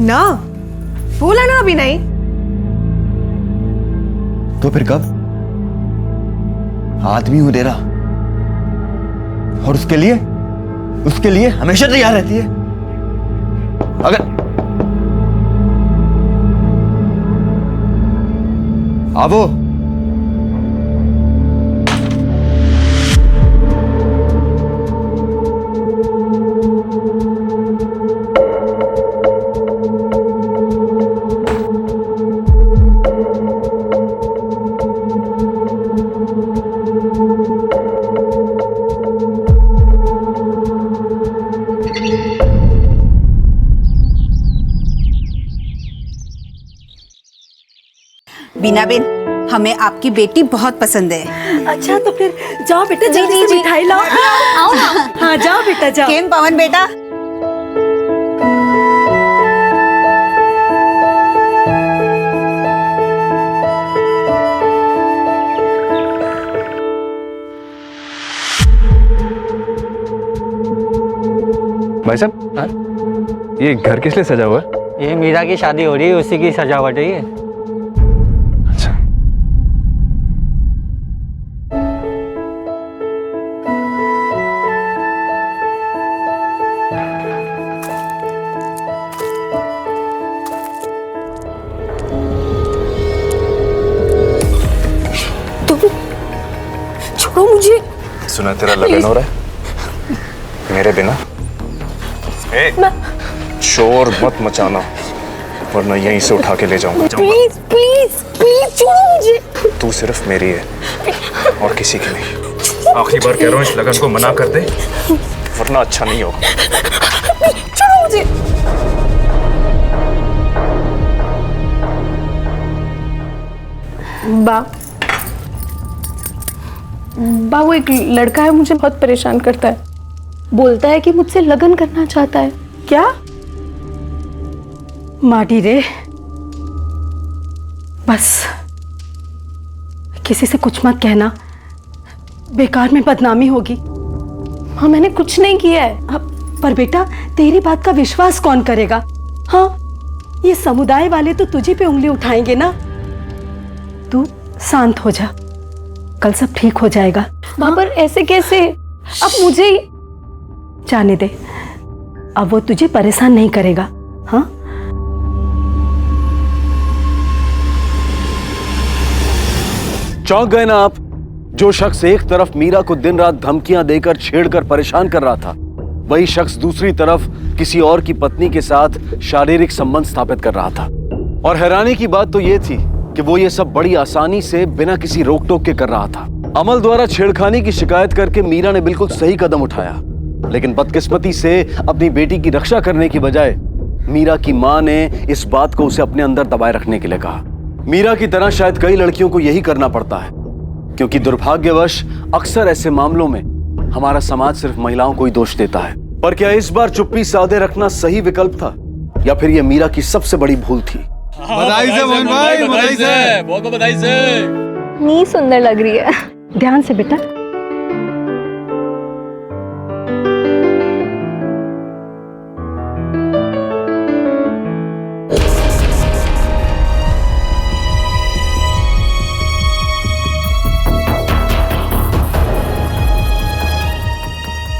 ना बोला ना अभी नहीं। तो फिर कब? आदमी हूं तेरा और उसके लिए हमेशा तैयार रहती है। अगर आवो बीना बेन, हमें आपकी बेटी बहुत पसंद है। अच्छा तो फिर जाओ बेटा, जल्दी से मिठाई लाओ। आओ ना। हाँ जाओ बेटा जाओ। केम पवन बेटा, भाई साहब, ये घर किस लिए सजा हुआ है? ये मीरा की शादी हो रही है, उसी की सजावट है ये। अच्छा। छोड़ो मुझे। सुना तेरा लगन हो रहा है मेरे बिना। शोर मत मचाना वरना यहीं से उठा के ले जाऊंगा। प्लीज प्लीज प्लीज छोड़ो मुझे। तू सिर्फ मेरी है और किसी की नहीं। आखिरी बार कह रहा हूँ, इस लगन को मना कर दे वरना अच्छा नहीं होगा। छोड़ो मुझे। बा वो एक लड़का है, मुझे बहुत परेशान करता है। बोलता है कि मुझसे लगन करना चाहता है। क्या? माटी रे, बस किसी से कुछ मत कहना, बेकार में बदनामी होगी। हाँ मैंने कुछ नहीं किया है। पर बेटा तेरी बात का विश्वास कौन करेगा? हाँ ये समुदाय वाले तो तुझे पे उंगली उठाएंगे ना। तू शांत हो जा, कल सब ठीक हो जाएगा। हाँ? पर ऐसे कैसे? अब मुझे ही जाने दे, अब वो तुझे परेशान नहीं करेगा। हाँ चौंक गए ना आप? जो शख्स एक तरफ मीरा को दिन रात धमकियां देकर छेड़कर परेशान कर रहा था, वही शख्स दूसरी तरफ किसी और की पत्नी के साथ शारीरिक संबंध स्थापित कर रहा था। और हैरानी की बात तो यह थी कि वो ये सब बड़ी आसानी से बिना किसी रोक टोक के कर रहा था। अमल द्वारा छेड़खानी की शिकायत करके मीरा ने बिल्कुल सही कदम उठाया, लेकिन बदकिस्मती से अपनी बेटी की रक्षा करने की बजाय मीरा की मां ने इस बात को उसे अपने अंदर दबाए रखने के लिए कहा। मीरा की तरह शायद कई लड़कियों को यही करना पड़ता है, क्योंकि दुर्भाग्यवश अक्सर ऐसे मामलों में हमारा समाज सिर्फ महिलाओं को ही दोष देता है। पर क्या इस बार चुप्पी साधे रखना सही विकल्प था, या फिर यह मीरा की सबसे बड़ी भूल थी? बधाई से मोहन भाई, बधाई से, बहुत बधाई से। नी सुंदर लग रही है। ध्यान से बेटा।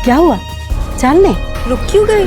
क्या हुआ? चलने रुक क्यों गई?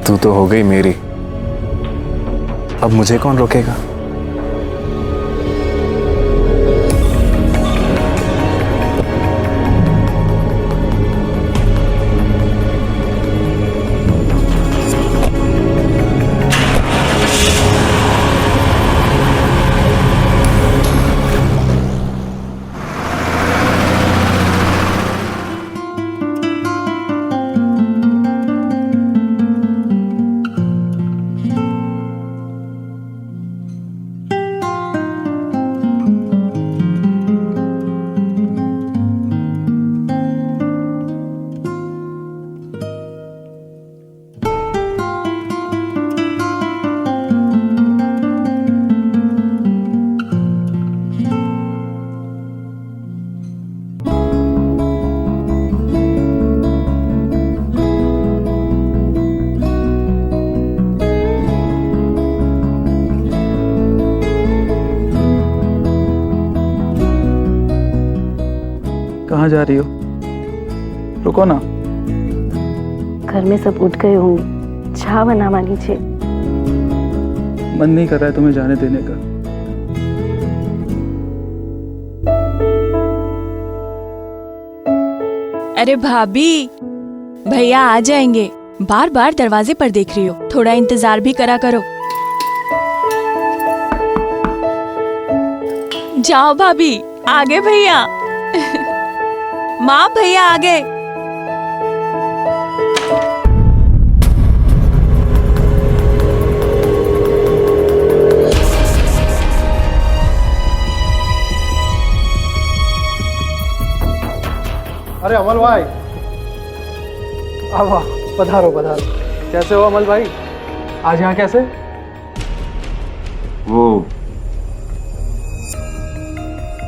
तू तो हो गई मेरी, अब मुझे कौन रोकेगा? कहाँ जा रही हो? रुको ना। घर में सब उठ गए होंगे, चाह बनावा नीचे। मन नहीं कर रहा है तुम्हें जाने देने का। अरे भाभी, भैया आ जाएंगे। बार बार दरवाजे पर देख रही हो, थोड़ा इंतजार भी करा करो। जाओ भाभी, आ गए भैया। माँ, भैया आ गए। अरे अमल भाई, वाह, पधारो पधारो। कैसे हो अमल भाई? आज यहाँ कैसे? वो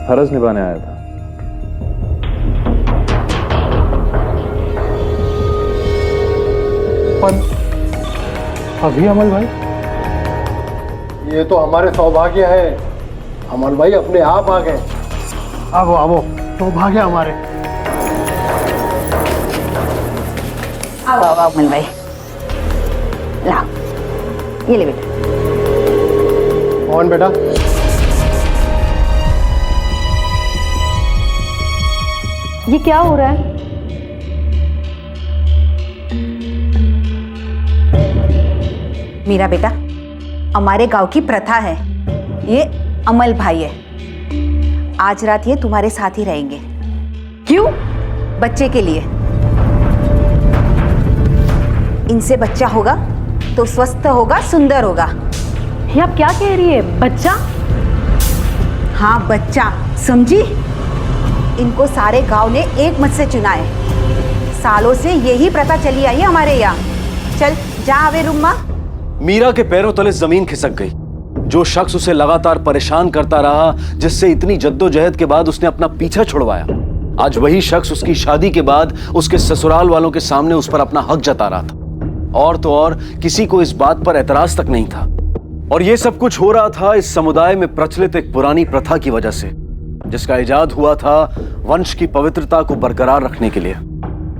फर्ज निभाने आया था। पर अभी अमल भाई? ये तो हमारे सौभाग्य है। अमल भाई अपने आप आ गए। आओ आओ, सौभाग्य हमारे। आओ आओ अमल भाई, लाओ, ये ले बेटा। कौन बेटा? ये क्या हो रहा है? मेरा बेटा, हमारे गांव की प्रथा है, ये अमल भाई है। आज रात ये तुम्हारे साथ ही रहेंगे। क्यों? बच्चे के लिए। इनसे बच्चा होगा तो स्वस्थ होगा, सुंदर होगा। ये आप क्या कह रही है? बच्चा? हाँ बच्चा, समझी? इनको सारे गांव ने एक मत से चुना है। सालों से यही प्रथा चली आई है हमारे यहाँ। चल जा आवे रूम माँ। मीरा के पैरों तले जमीन खिसक गई। जो शख्स उसे लगातार परेशान करता रहा, जिससे इतनी जद्दोजहद के बाद उसने अपना पीछा छुड़वाया, आज वही शख्स उसकी शादी के बाद उसके ससुराल वालों के सामने उस पर अपना हक जता रहा था। और तो और किसी को इस बात पर एतराज तक नहीं था। और यह सब कुछ हो रहा था इस समुदाय में प्रचलित एक पुरानी प्रथा की वजह से, जिसका इजाद हुआ था वंश की पवित्रता को बरकरार रखने के लिए।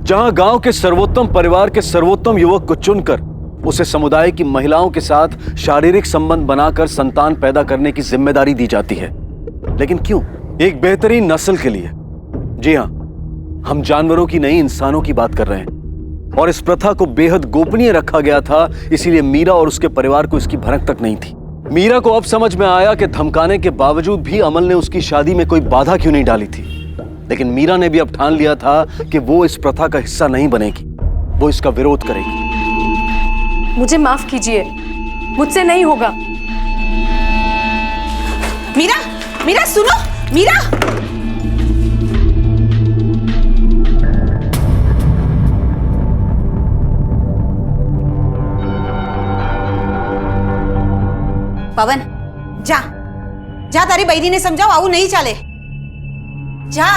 जहां गांव के सर्वोत्तम परिवार के सर्वोत्तम युवक को चुनकर उसे समुदाय की महिलाओं के साथ शारीरिक संबंध बनाकर संतान पैदा करने की जिम्मेदारी दी जाती है। लेकिन क्यों? एक बेहतरीन नस्ल के लिए। जी हां, हम जानवरों की नहीं, इंसानों की बात कर रहे हैं। और इस प्रथा को बेहद गोपनीय रखा गया था, इसीलिए मीरा और उसके परिवार को इसकी भनक तक नहीं थी। मीरा को अब समझ में आया कि धमकाने के बावजूद भी अमल ने उसकी शादी में कोई बाधा क्यों नहीं डाली थी। लेकिन मीरा ने भी अब ठान लिया था कि वो इस प्रथा का हिस्सा नहीं बनेगी, वो इसका विरोध करेगी। मुझे माफ कीजिए, मुझसे नहीं होगा। मीरा, मीरा सुनो, मीरा। पवन, जा जा, तारी बहनी ने समझाओ, आऊ नहीं चले। जा।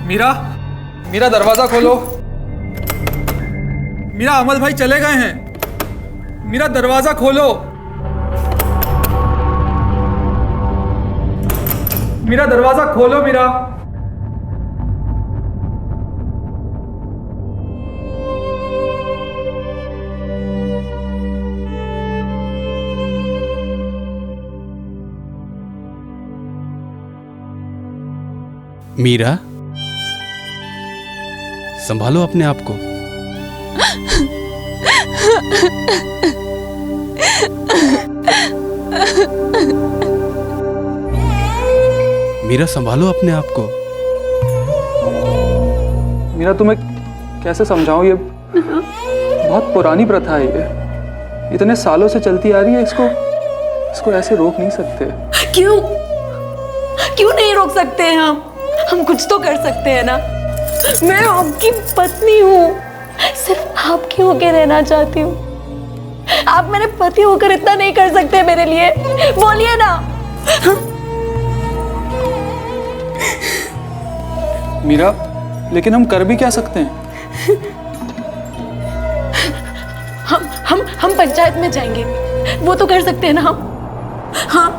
मीरा, मीरा दरवाजा खोलो। मीरा, अमल भाई चले गए हैं। मीरा दरवाजा खोलो। मीरा दरवाजा खोलो। मीरा, मीरा, संभालो अपने आप को। मीरा, संभालो अपने आप को। मीरा, तुम्हें कैसे समझाऊं? ये बहुत पुरानी प्रथा है। ये इतने सालों से चलती आ रही है। इसको ऐसे रोक नहीं सकते। क्यों? क्यों नहीं रोक सकते हैं हम कुछ तो कर सकते हैं ना। मैं आपकी पत्नी हूँ, सिर्फ आपकी होकर रहना चाहती हूँ। आप मेरे पति होकर इतना नहीं कर सकते मेरे लिए? बोलिए ना। मीरा, लेकिन हम कर भी क्या सकते हैं? हम पंचायत में जाएंगे, वो तो कर सकते हैं ना हम। हाँ,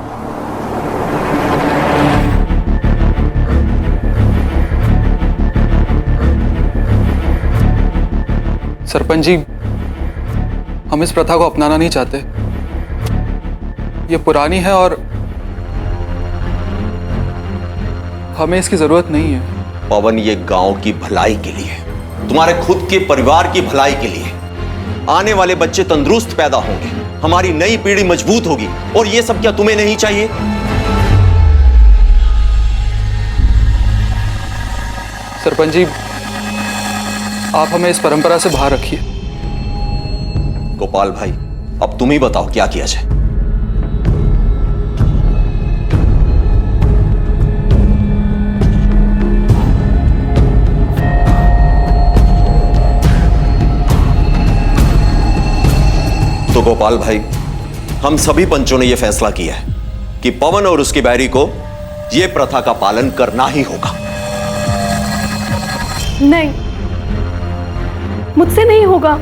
सरपंच जी, हम इस प्रथा को अपनाना नहीं चाहते। ये पुरानी है और हमें इसकी जरूरत नहीं है। पवन, ये गांव की भलाई के लिए, तुम्हारे खुद के परिवार की भलाई के लिए, आने वाले बच्चे तंदुरुस्त पैदा होंगे, हमारी नई पीढ़ी मजबूत होगी, और ये सब क्या तुम्हें नहीं चाहिए? सरपंच जी, आप हमें इस परंपरा से बाहर रखिए। गोपाल भाई, अब तुम ही बताओ क्या किया जाए। तो गोपाल भाई, हम सभी पंचों ने यह फैसला किया है कि पवन और उसकी बैरी को यह प्रथा का पालन करना ही होगा। नहीं, मुझसे नहीं होगा।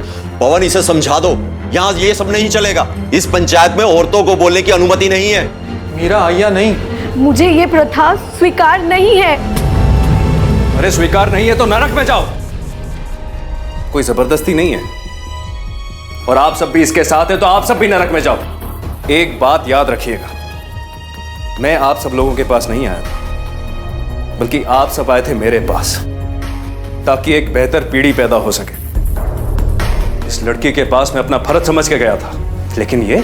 पवन, इसे समझा दो, यहां ये सब नहीं चलेगा। इस पंचायत में औरतों को बोलने की अनुमति नहीं है। मीरा, आइया नहीं। मुझे ये प्रथा स्वीकार नहीं है। अरे स्वीकार नहीं है तो नरक में जाओ। कोई जबरदस्ती नहीं है, और आप सब भी इसके साथ हैं तो आप सब भी नरक में जाओ। एक बात याद रखिएगा, मैं आप सब लोगों के पास नहीं आया था, बल्कि आप सब आए थे मेरे पास, ताकि एक बेहतर पीढ़ी पैदा हो सके। इस लड़की के पास मैं अपना फर्ज समझ के गया था, लेकिन ये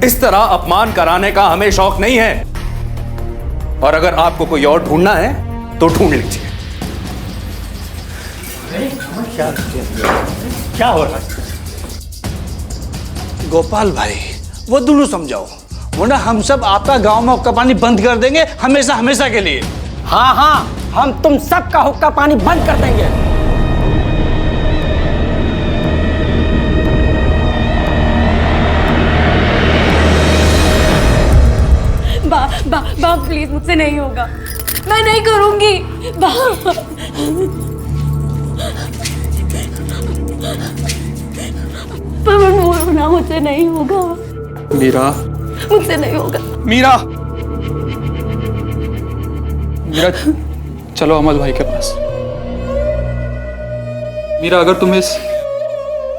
इस तरह अपमान कराने का हमें शौक नहीं है। और अगर आपको कोई और ढूंढना है तो ढूंढ लीजिए। क्या हो रहा है? गोपाल भाई, वो दोनों समझाओ, वरना हम सब आपका गांव में हुक्का पानी बंद कर देंगे, हमेशा हमेशा के लिए। हाँ हाँ, हम तुम सबका हुक्का पानी बंद कर देंगे। बा प्लीज, मुझसे नहीं होगा, मैं नहीं करूंगी। पवन, बोलो ना, मुझसे नहीं होगा। मीरा, मुझसे नहीं होगा। मीरा, मीरा, चलो अमल भाई के पास। मीरा, अगर तुम्हें इस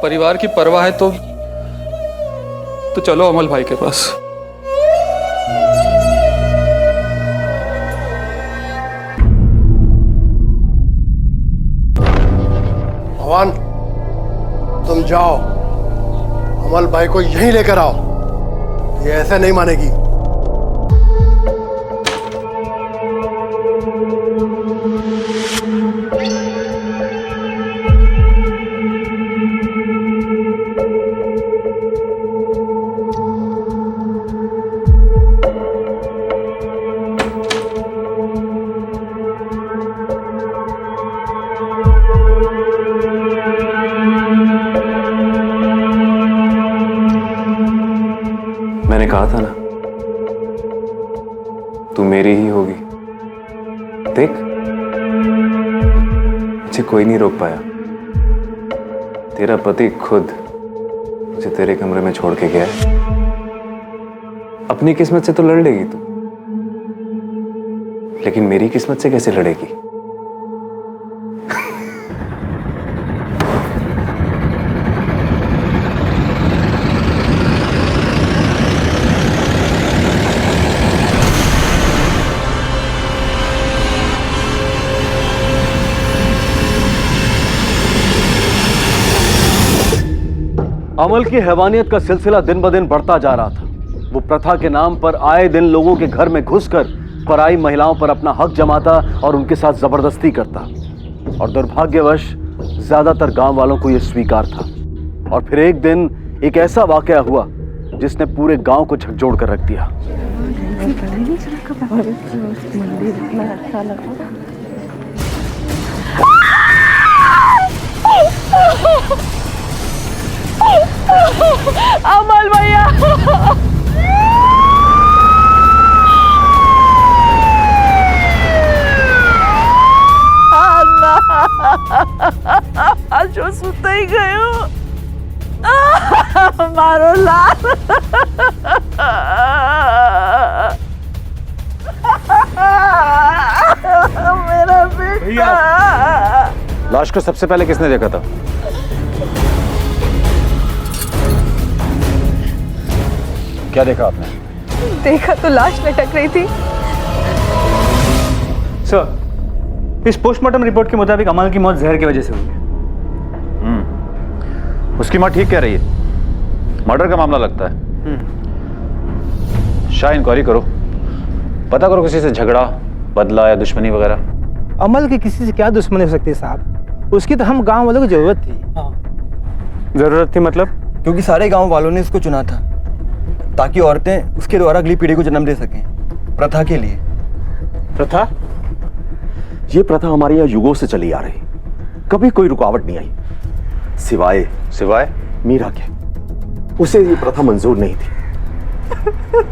परिवार की परवाह है तो चलो अमल भाई के पास। भगवान, तुम जाओ, अमल भाई को यहीं लेकर आओ। ये ऐसे नहीं मानेगी। मैंने कहा था ना, तू मेरी ही होगी। देख, मुझे कोई नहीं रोक पाया। तेरा पति खुद मुझे तेरे कमरे में छोड़ के गया है। अपनी किस्मत से तो लड़ लेगी तू, लेकिन मेरी किस्मत से कैसे लड़ेगी? अमल की हैवानियत का सिलसिला दिन ब दिन बढ़ता जा रहा था। वो प्रथा के नाम पर आए दिन लोगों के घर में घुसकर पराई महिलाओं पर अपना हक जमाता और उनके साथ जबरदस्ती करता, और दुर्भाग्यवश ज्यादातर गांव वालों को यह स्वीकार था। और फिर एक दिन एक ऐसा वाकया हुआ जिसने पूरे गांव को झकझोर कर रख दिया। अमल भैया, जो सुते ही गयो मारो लाल। मेरा बेटा। लाश को सबसे पहले किसने देखा था? क्या देखा आपने? देखा तो लाश लटक रही थी। सर, इस पोस्टमार्टम रिपोर्ट के मुताबिक अमल की मौत जहर की वजह से हुई है। उसकी माँ ठीक कह रही है, मर्डर का मामला लगता है। शाह इंक्वायरी करो, पता करो किसी से झगड़ा, बदला या दुश्मनी वगैरह। अमल की किसी से क्या दुश्मनी हो सकती है साहब? उसकी तो हम गांव वालों को जरूरत थी। जरूरत थी मतलब? क्योंकि सारे गांव वालों ने इसको चुना था ताकि औरतें उसके द्वारा अगली पीढ़ी को जन्म दे सकें, प्रथा के लिए। प्रथा? ये प्रथा हमारे यहाँ युगों से चली आ रही, कभी कोई रुकावट नहीं आई, सिवाय मीरा के। उसे ये प्रथा मंजूर नहीं थी।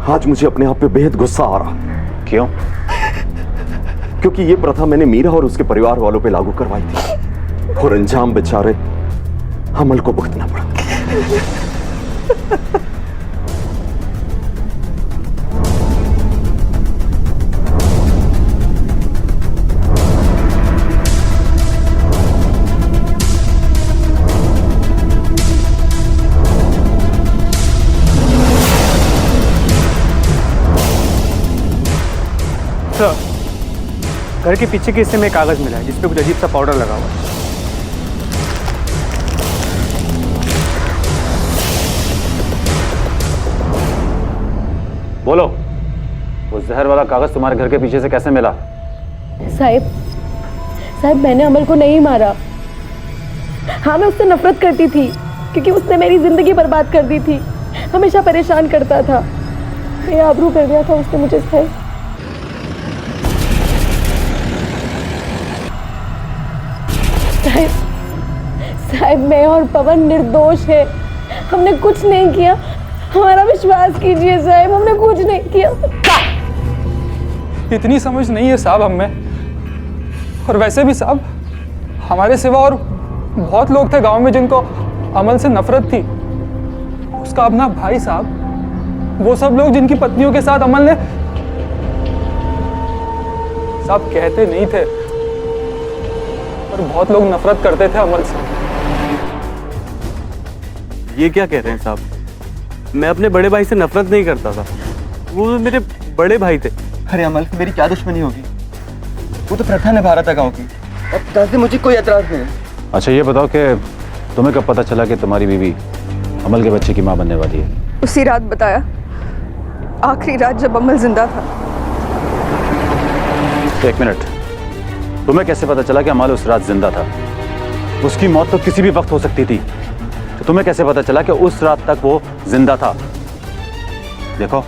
आज मुझे अपने आप पे बेहद गुस्सा आ रहा। क्यों? क्योंकि ये प्रथा मैंने मीरा और उसके परिवार वालों पे लागू करवाई थी और अंजाम बेचारे अमल को भुगतना पड़ा। सर, घर के पीछे के हिस्से में एक कागज मिला है जिस पे कुछ अजीब सा पाउडर लगा हुआ है। बोलो, वो जहर वाला कागज तुम्हारे घर के पीछे से कैसे मिला? साहब मैंने अमल को नहीं मारा। हाँ, मैं उससे नफरत करती थी क्योंकि उसने मेरी जिंदगी बर्बाद कर दी थी, हमेशा परेशान करता था, मेरा आबरू कर दिया था उसने मुझे। साहब मैं और पवन निर्दोष है, हमने कुछ नहीं किया, हमारा विश्वास कीजिए साहब, हमने कुछ नहीं किया। इतनी समझ नहीं है साहब हम में, और वैसे भी साहब हमारे सिवा और बहुत लोग थे गांव में जिनको अमल से नफरत थी। उसका अपना भाई साहब, वो सब लोग जिनकी पत्नियों के साथ अमल ने, साहब कहते नहीं थे पर बहुत लोग नफरत करते थे अमल से। ये क्या कह रहे हैं साहब? मैं अपने बड़े भाई से नफरत नहीं करता था, वो मेरे बड़े भाई थे। अरे अमल की मेरी क्या दुश्मनी होगी? वो तो प्रथा निभा रहा था गांव की, अब तक से मुझे कोई एतराज नहीं है। अच्छा ये बताओ कि तुम्हें कब पता चला कि तुम्हारी बीवी अमल के बच्चे की माँ बनने वाली है? उसी रात बताया, आखिरी रात जब अमल जिंदा था। एक मिनट, तुम्हें कैसे पता चला कि अमल उस रात जिंदा था? उसकी मौत तो किसी भी वक्त हो सकती थी, तो तुम्हें कैसे पता चला कि उस रात तक वो जिंदा था? देखो,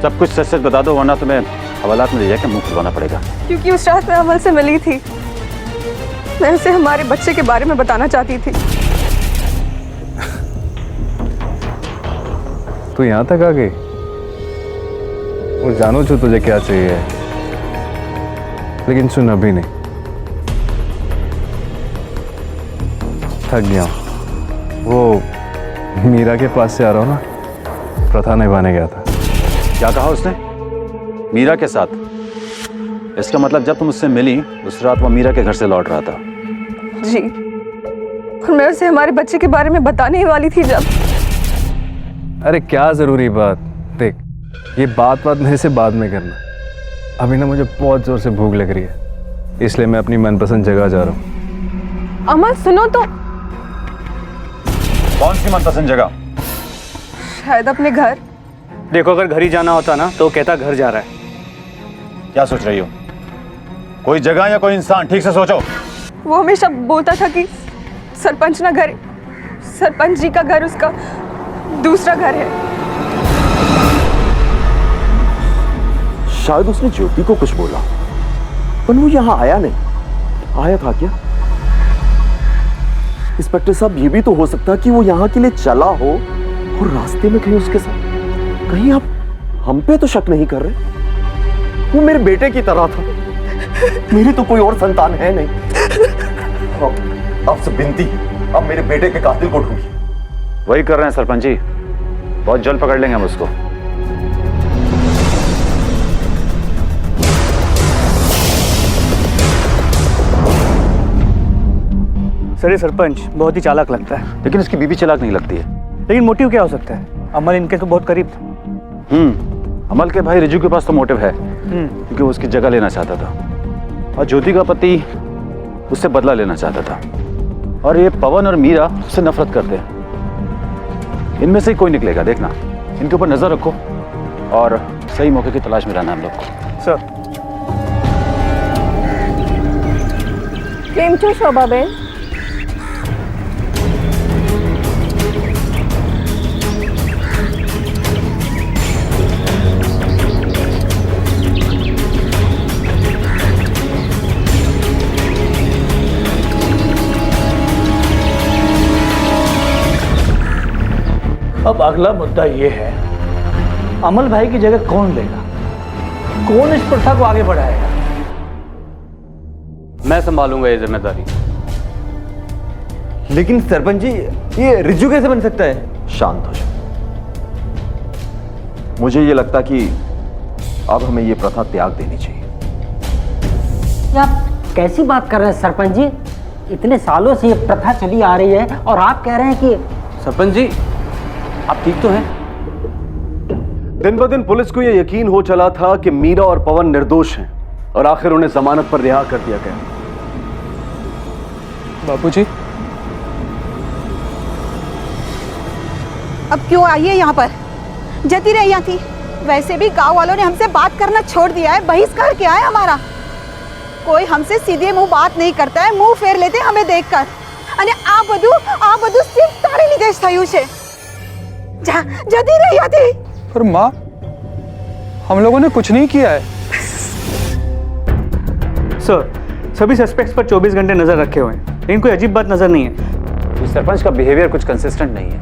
सब कुछ सच सच बता दो वरना तुम्हें हवालात में ले जाकर मुंह खुलवाना पड़ेगा। क्योंकि उस रात मैं अमल से मिली थी, मैं उसे हमारे बच्चे के बारे में बताना चाहती थी। तू यहाँ तक आ गई? वो जानू छो तुझे क्या चाहिए, लेकिन सुन अभी नहीं, थक गया। वो मीरा के पास से आ रहा हूँ ना, प्रथा निभाने गया था। क्या कहा उसने? मीरा के साथ? इसका मतलब जब तुम उससे मिली उस रात वो मीरा के घर से लौट रहा था? जी, और मैं उसे हमारे बच्चे के बारे में बताने ही वाली थी जब। अरे क्या जरूरी बात, देख ये बात मेरे से बाद में करना। अभी ना मुझे बहुत जोर से भूख लग रही है, इसलिए मैं अपनी मनपसंद जगह जा रहा हूँ। अमल सुनो तो। कौन सी मनपसंद जगह? शायद अपने घर। देखो, अगर घर ही जाना होता ना तो कहता घर जा रहा है। क्या सोच रही हो? कोई जगह या कोई इंसान, ठीक से सोचो। वो हमेशा बोलता था कि सरपंच ना घर, सरपंच जी का घर उसका दूसरा घर है। शायद उसने ज्योति को कुछ बोला, पर वो यहां आया नहीं। आया था क्या? इंस्पेक्टर साहब, ये भी तो हो सकता कि वो यहां के लिए चला हो और रास्ते में कहीं उसके साथ। कहीं आप हम पे तो शक नहीं कर रहे? वो मेरे बेटे की तरह था, मेरी तो कोई और संतान है नहीं। आपसे विनती, अब मेरे बेटे के कातिल को ढूंढिए। वही कर रहे हैं सरपंच जी, बहुत जल्द पकड़ लेंगे हम उसको। सर ये सरपंच बहुत ही चालाक लगता है। लेकिन उसकी बीवी चालाक नहीं लगती है। लेकिन मोटिव क्या हो सकता है? अमल इनके तो बहुत करीब था। अमल के भाई रिजू के पास तो मोटिव है, क्योंकि वो उसकी जगह लेना चाहता था और ज्योति का पति उससे बदला लेना चाहता था, और ये पवन और मीरा उससे नफरत करते हैं। इनमें से ही कोई निकलेगा, देखना। इनके ऊपर नजर रखो और सही मौके की तलाश में रहना हम लोग को। सर। केम छो शोभाबेन? अब अगला मुद्दा ये है, अमल भाई की जगह कौन लेगा, कौन इस प्रथा को आगे बढ़ाएगा? मैं संभालूंगा ये जिम्मेदारी। लेकिन सरपंच जी, ये रिज्जू कैसे बन सकता है? शांत हो जाओ। मुझे ये लगता कि अब हमें ये प्रथा त्याग देनी चाहिए। आप कैसी बात कर रहे हैं सरपंच जी? इतने सालों से ये प्रथा चली आ रही है और आप कह रहे हैं कि... सरपंच जी, आप ठीक तो हैं? दिन ब दिन पुलिस को यह यकीन हो चला था कि मीरा और पवन निर्दोष हैं, और आखिर उन्हें जमानत पर रिहा कर दिया गया। बापूजी, अब क्यों आई है यहाँ पर? जती रही यहाँ थी। वैसे भी गांव वालों ने हमसे बात करना छोड़ दिया है, बहिष्कार किया है हमारा। कोई हमसे सीधे मुंह बात नहीं करता है, मुंह फेर लेते हमें देखकर। अरे आ બધું सिर्फ तारे લીધે થયું છે। जती रही थी। पर माँ, हम लोगों ने कुछ नहीं किया है। सर, सभी सस्पेक्ट्स पर 24 घंटे नजर रखे हुए हैं, लेकिन कोई अजीब बात नजर नहीं है। सरपंच का बिहेवियर कुछ कंसिस्टेंट नहीं है,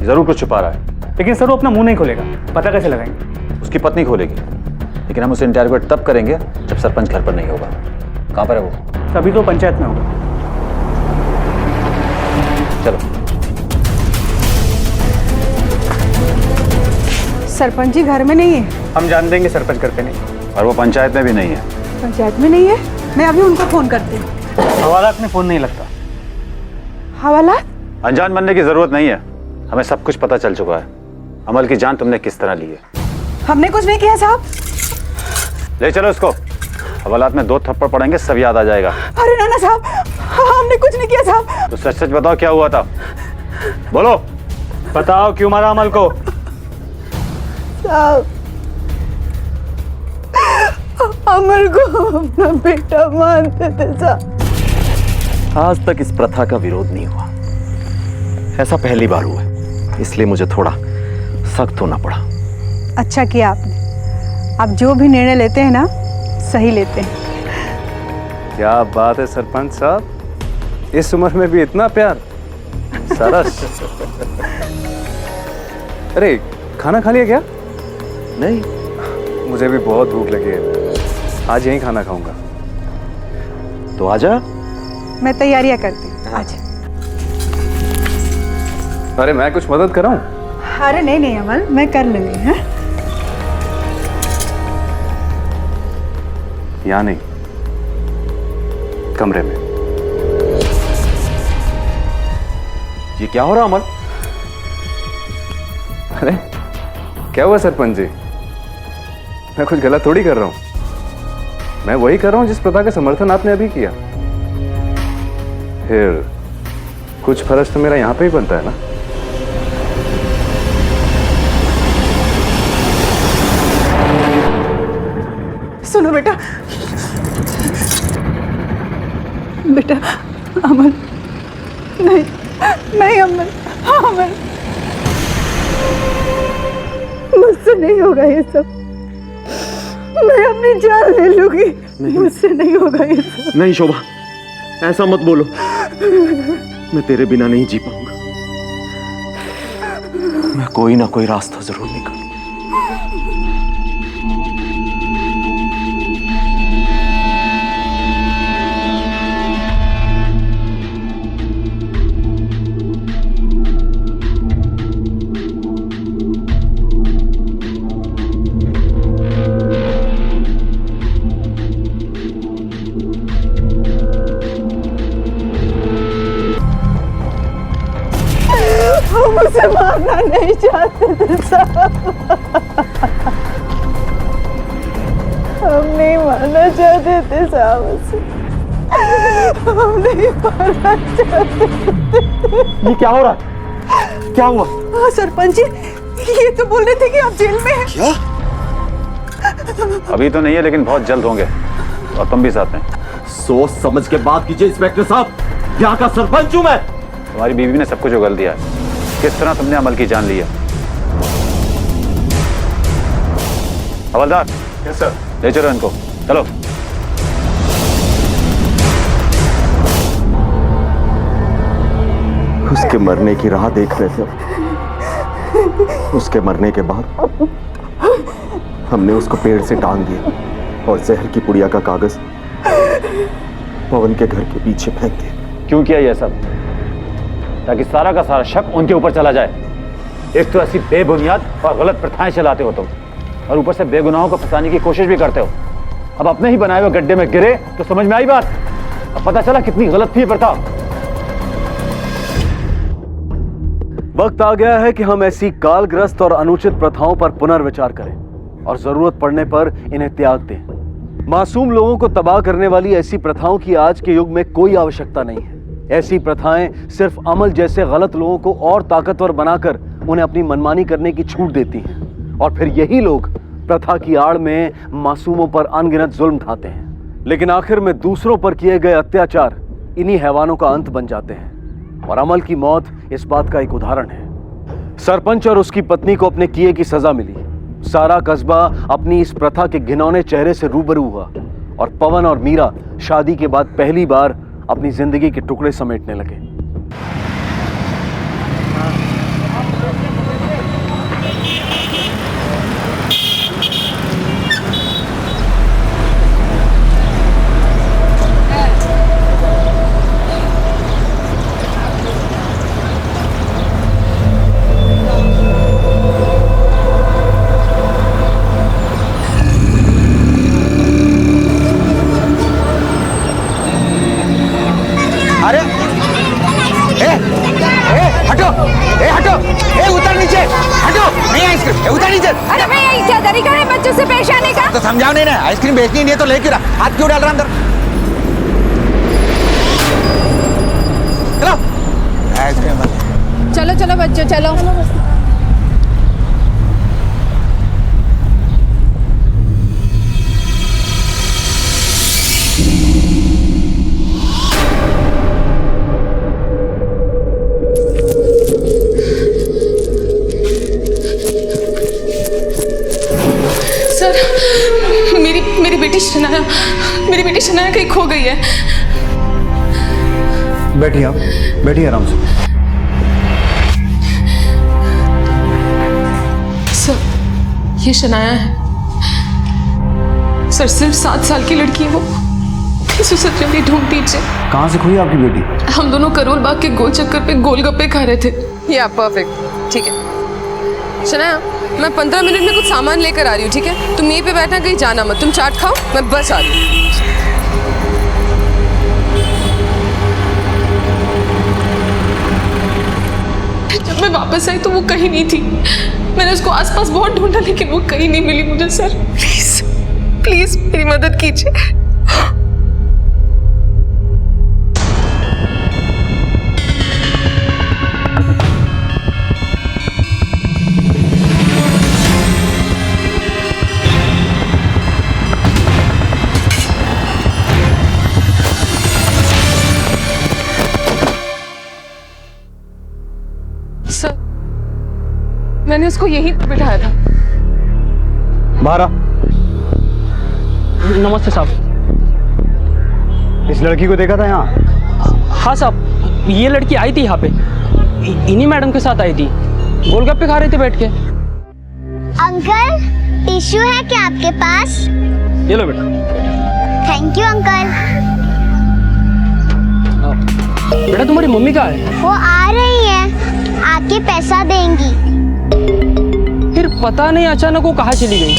जरूर कुछ छुपा रहा है। लेकिन सर वो अपना मुंह नहीं खोलेगा, पता कैसे लगाएंगे? उसकी पत्नी खोलेगी, लेकिन हम उसे इंटरोगेट तब करेंगे जब सरपंच घर पर नहीं होगा। कहाँ पर है वो? अभी तो पंचायत में होगा। चलो। सरपंच जी घर में नहीं है। हम जान देंगे सरपंच घर पे नहीं, और वो पंचायत में भी नहीं है। पंचायत में नहीं है? मैं अभी उनको फोन करती हूँ। हवालात में फोन नहीं लगता। हवालात? अनजान बनने की जरूरत नहीं है, हमें सब कुछ पता चल चुका है। अमल की जान तुमने किस तरह ली है। हमने कुछ नहीं किया साहब। ले चलो इसको, हवालात में 2 थप्पड़ पड़ेंगे, सब याद आ जाएगा। अरे ना साहब, हमने कुछ नहीं किया साहब। तो सच सच बताओ क्या हुआ था, बोलो। बताओ क्यों मारा अमल को? साहब, अमल को अपना बेटा मानते थे साहब। आज तक इस प्रथा का विरोध नहीं हुआ, ऐसा पहली बार हुआ, इसलिए मुझे थोड़ा सख्त होना पड़ा। अच्छा किया आपने। आप जो भी निर्णय लेते हैं ना, सही लेते हैं। क्या बात है सरपंच साहब, इस उम्र में भी इतना प्यार। सरस। अरे खाना खा लिया क्या? नहीं। मुझे भी बहुत भूख लगी है, आज यहीं खाना खाऊंगा। तो आजा। मैं तैयारियां करती हूँ, आजा। अरे मैं कुछ मदद कराऊं? अरे नहीं नहीं अमल, मैं कर लूंगी। हाँ? यहाँ नहीं, कमरे में। ये क्या हो रहा अमल? अरे क्या हुआ सरपंच जी, मैं कुछ गलत थोड़ी कर रहा हूं। मैं वही कर रहा हूं जिस प्रथा का समर्थन आपने अभी किया। फिर कुछ फर्ज तो मेरा यहां पे ही बनता है ना। सुनो बेटा, बेटा अमल, नहीं नहीं अमल, हाँ अमल, मुझसे नहीं होगा ये सब। मैं अपनी जान ले लूंगी, मुझसे नहीं होगा ये सब। नहीं शोभा, ऐसा मत बोलो, मैं तेरे बिना नहीं जी पाऊंगा। मैं कोई ना कोई रास्ता जरूर निकालूंगा। हम उसे मारना नहीं चाहते हम नहीं मानना चाहते थे साहब से, हम नहीं मानना चाहते थे। ये क्या हो रहा है? क्या हुआ? हाँ सरपंच जी, ये तो बोल रहे थे कि आप जेल में हैं। क्या? अभी तो नहीं है, लेकिन बहुत जल्द होंगे, और तुम भी साथ में। सोच समझ के बात कीजिए इंस्पेक्टर साहब, यहाँ का सरपंच हूं मैं। तुम्हारी बीवी ने सब कुछ उगल दिया है। किस तरह तुमने अमल की जान ली है? हवलदार। Yes sir. ले चलो इनको, चलो। उसके मरने की राह देख रहे थे। उसके मरने के बाद हमने उसको पेड़ से टांग दिया और जहर की पुड़िया का कागज पवन के घर के पीछे फेंक दिया। क्यों किया यह सब? ताकि सारा का सारा शक उनके ऊपर चला जाए। एक तो ऐसी बेबुनियाद और गलत प्रथाएं चलाते हो तुम, और ऊपर से बेगुनाहों को फंसाने की कोशिश भी करते हो। अब अपने ही बनाए हुए गड्ढे में गिरे तो समझ में आई बात। अब पता चला कितनी गलत थी ये प्रथा। वक्त आ गया है कि हम ऐसी कालग्रस्त और अनुचित प्रथाओं पर पुनर्विचार करें और जरूरत पड़ने पर इन्हें त्याग दें। मासूम लोगों को तबाह करने वाली ऐसी प्रथाओं की आज के युग में कोई आवश्यकता नहीं है। ऐसी प्रथाएं सिर्फ अमल जैसे गलत लोगों को और ताकतवर बनाकर उन्हें अपनी मनमानी करने की छूट देती हैं, और फिर यही लोग प्रथा की आड़ में मासूमों पर अनगिनत जुल्म ढाते हैं। लेकिन आखिर में दूसरों पर किए गए अत्याचार इन्हीं हैवानों का अंत बन जाते हैं, और अमल की मौत इस बात का एक उदाहरण है। सरपंच और उसकी पत्नी को अपने किए की सजा मिली। सारा कस्बा अपनी इस प्रथा के घिनौने चेहरे से रूबरू हुआ, और पवन और मीरा शादी के बाद पहली बार अपनी जिंदगी के टुकड़े समेटने लगे। तो समझाओ नहीं ना, आइसक्रीम बेचनी नहीं है तो ले क्यों रहा? हाथ क्यों डाल रहा अंदर? चलो आइसक्रीम। चलो चलो बच्चों चलो। मेरी बेटी शनाया कहीं खो गई है। बैठिए आप, बैठिए आराम से। सर, ये शनाया है। सर, सिर्फ 7 साल की लड़की है वो। इसे सच में ढूंढ दीजिए। कहाँ से खोई आपकी बेटी? हम दोनों करोल बाग के गोल चक्कर पे गोलगप्पे खा रहे थे। या परफेक्ट, ठीक है। शनाया, मैं 15 मिनट में कुछ सामान लेकर आ रही हूँ, ठीक है? तुम यहीं पे बैठना, कहीं जाना मत। तुम चाट खाओ, मैं बस आ रही हूँ। जब मैं वापस आई तो वो कहीं नहीं थी। मैंने उसको आसपास बहुत ढूंढा, लेकिन वो कहीं नहीं मिली मुझे। सर प्लीज प्लीज मेरी मदद कीजिए। सर, मैंने उसको यहीं पर बिठाया था। मारा। नमस्ते साहब। इस लड़की को देखा था यहाँ? हाँ साहब, ये लड़की आई थी यहाँ पे, इन्हीं मैडम के साथ आई थी। गोलगप्पे खा रहे थे बैठ के। अंकल, टिश्यू है क्या आपके पास? ये लो बेटा। Thank you uncle. बेटा तुम्हारी मम्मी कहाँ है? वो आ रही है, आके पैसा देंगी। फिर पता नहीं अचानक वो कहाँ चली गई।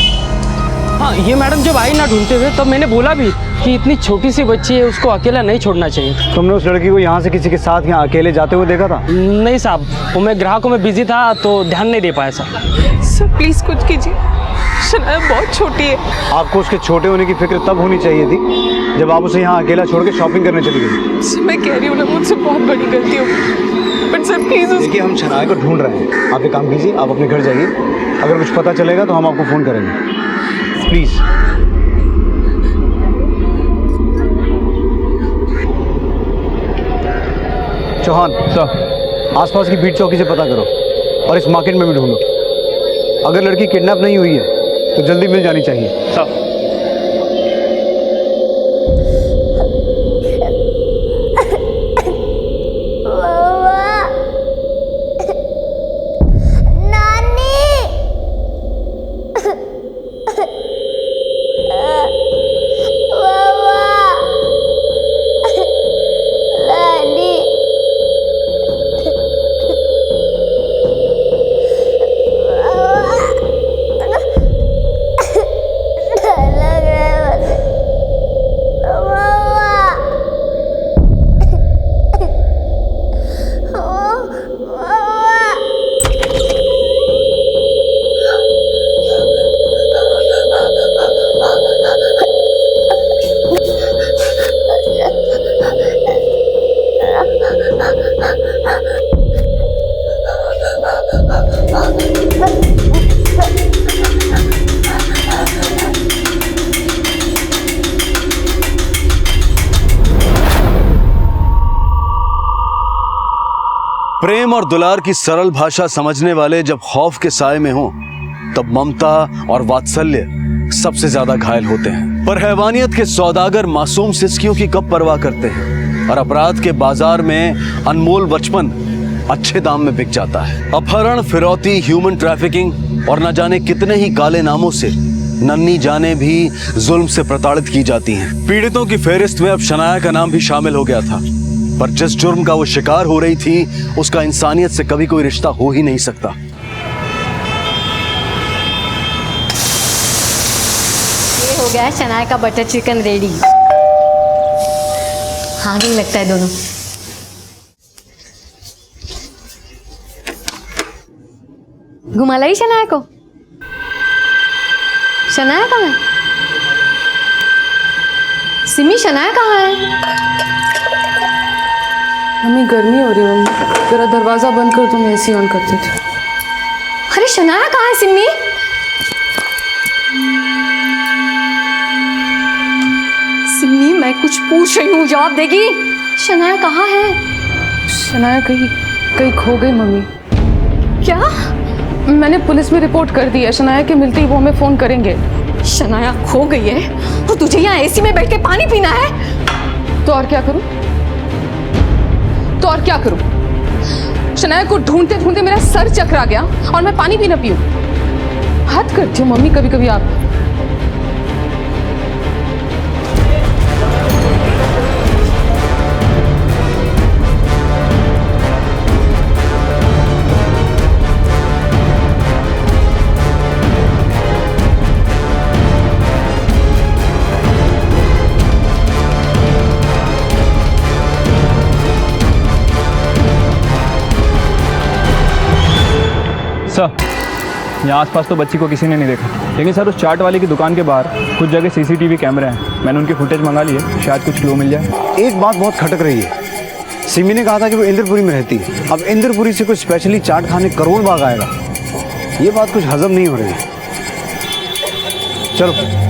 हाँ, ये मैडम जब आई ना ढूंढते हुए तब मैंने बोला भी कि इतनी छोटी सी बच्ची है, उसको अकेला नहीं छोड़ना चाहिए। तुमने उस लड़की को यहाँ से किसी के साथ यहाँ अकेले जाते हुए देखा था? नहीं साहब, वो मैं ग्राहकों में बिजी था तो ध्यान नहीं दे पाया साहब। सर प्लीज कुछ कीजिए, शनाया बहुत छोटी है। आपको उसके छोटे होने की फिक्र तब होनी चाहिए थी जब आप उसे यहाँ अकेला छोड़ के शॉपिंग करने चली गई। सर मैं कह रही हूँ ना, मुझसे बहुत बड़ी गलती हो गई, बट सर प्लीज देखिए हम शनाया को ढूंढ रहे हैं, आप एक काम कीजिए, आप अपने घर जाइए, अगर कुछ पता चलेगा तो हम आपको फ़ोन करेंगे, प्लीज़। चौहान सर, आसपास की भीड़ चौकी से पता करो और इस मार्केट में भी ढूंढो। अगर लड़की किडनैप नहीं हुई है तो जल्दी मिल जानी चाहिए। सर प्रेम और दुलार की सरल भाषा समझने वाले जब खौफ के साए में हों तब ममता और वात्सल्य सबसे ज्यादा घायल होते हैं। पर हैवानियत के सौदागर मासूम सिस्कियों की कब परवाह करते हैं, और अपराध के बाजार में अनमोल बचपन अच्छे दाम में बिक जाता है। अपहरण, फिरौती, ह्यूमन ट्रैफिकिंग और न जाने कितने ही काले नामों से नन्ही जाने भी जुल्म से प्रताड़ित की जाती हैं। पीड़ितों की फेहरिस्त में अब शनाया का नाम भी शामिल हो गया था, पर जिस जुर्म का वो शिकार हो रही थी उसका इंसानियत से कभी कोई रिश्ता हो ही नहीं सकता। ये हो गया शनाया का बटर चिकन रेडी। हाँ नहीं लगता है दोनों। घुमा लाई शनाया को। शनाया कहाँ है? सिमी शनाया कहाँ है? मम्मी गर्मी हो रही है, मम्मी जरा दरवाजा बंद कर दो, मैं एसी ऑन करती थी। अरे शनाया कहाँ है सिमी? सिमी मैं कुछ पूछ रही हूँ, जवाब देगी। शनाया कहाँ है? शनाया कहीं खो गई मम्मी। क्या? मैंने पुलिस में रिपोर्ट कर दी है, शनाया के मिलते ही वो हमें फोन करेंगे। शनाया खो गई है तो तुझे यहाँ एसी में बैठ के पानी पीना है? तो और क्या करूं? शनाया को ढूंढते ढूंढते मेरा सर चकरा गया और मैं पानी भी न पीऊं। हद करती हो मम्मी कभी कभी आप। सर यहाँ आसपास तो बच्ची को किसी ने नहीं देखा, लेकिन सर उस चाट वाले की दुकान के बाहर कुछ जगह सीसीटीवी कैमरे हैं, मैंने उनकी फुटेज मंगा ली है, शायद कुछ क्लू मिल जाए। एक बात बहुत खटक रही है, सिमी ने कहा था कि वो इंद्रपुरी में रहती है, अब इंद्रपुरी से कुछ स्पेशली चाट खाने करोड़ बाग आएगा, ये बात कुछ हजम नहीं हो रही है। चलो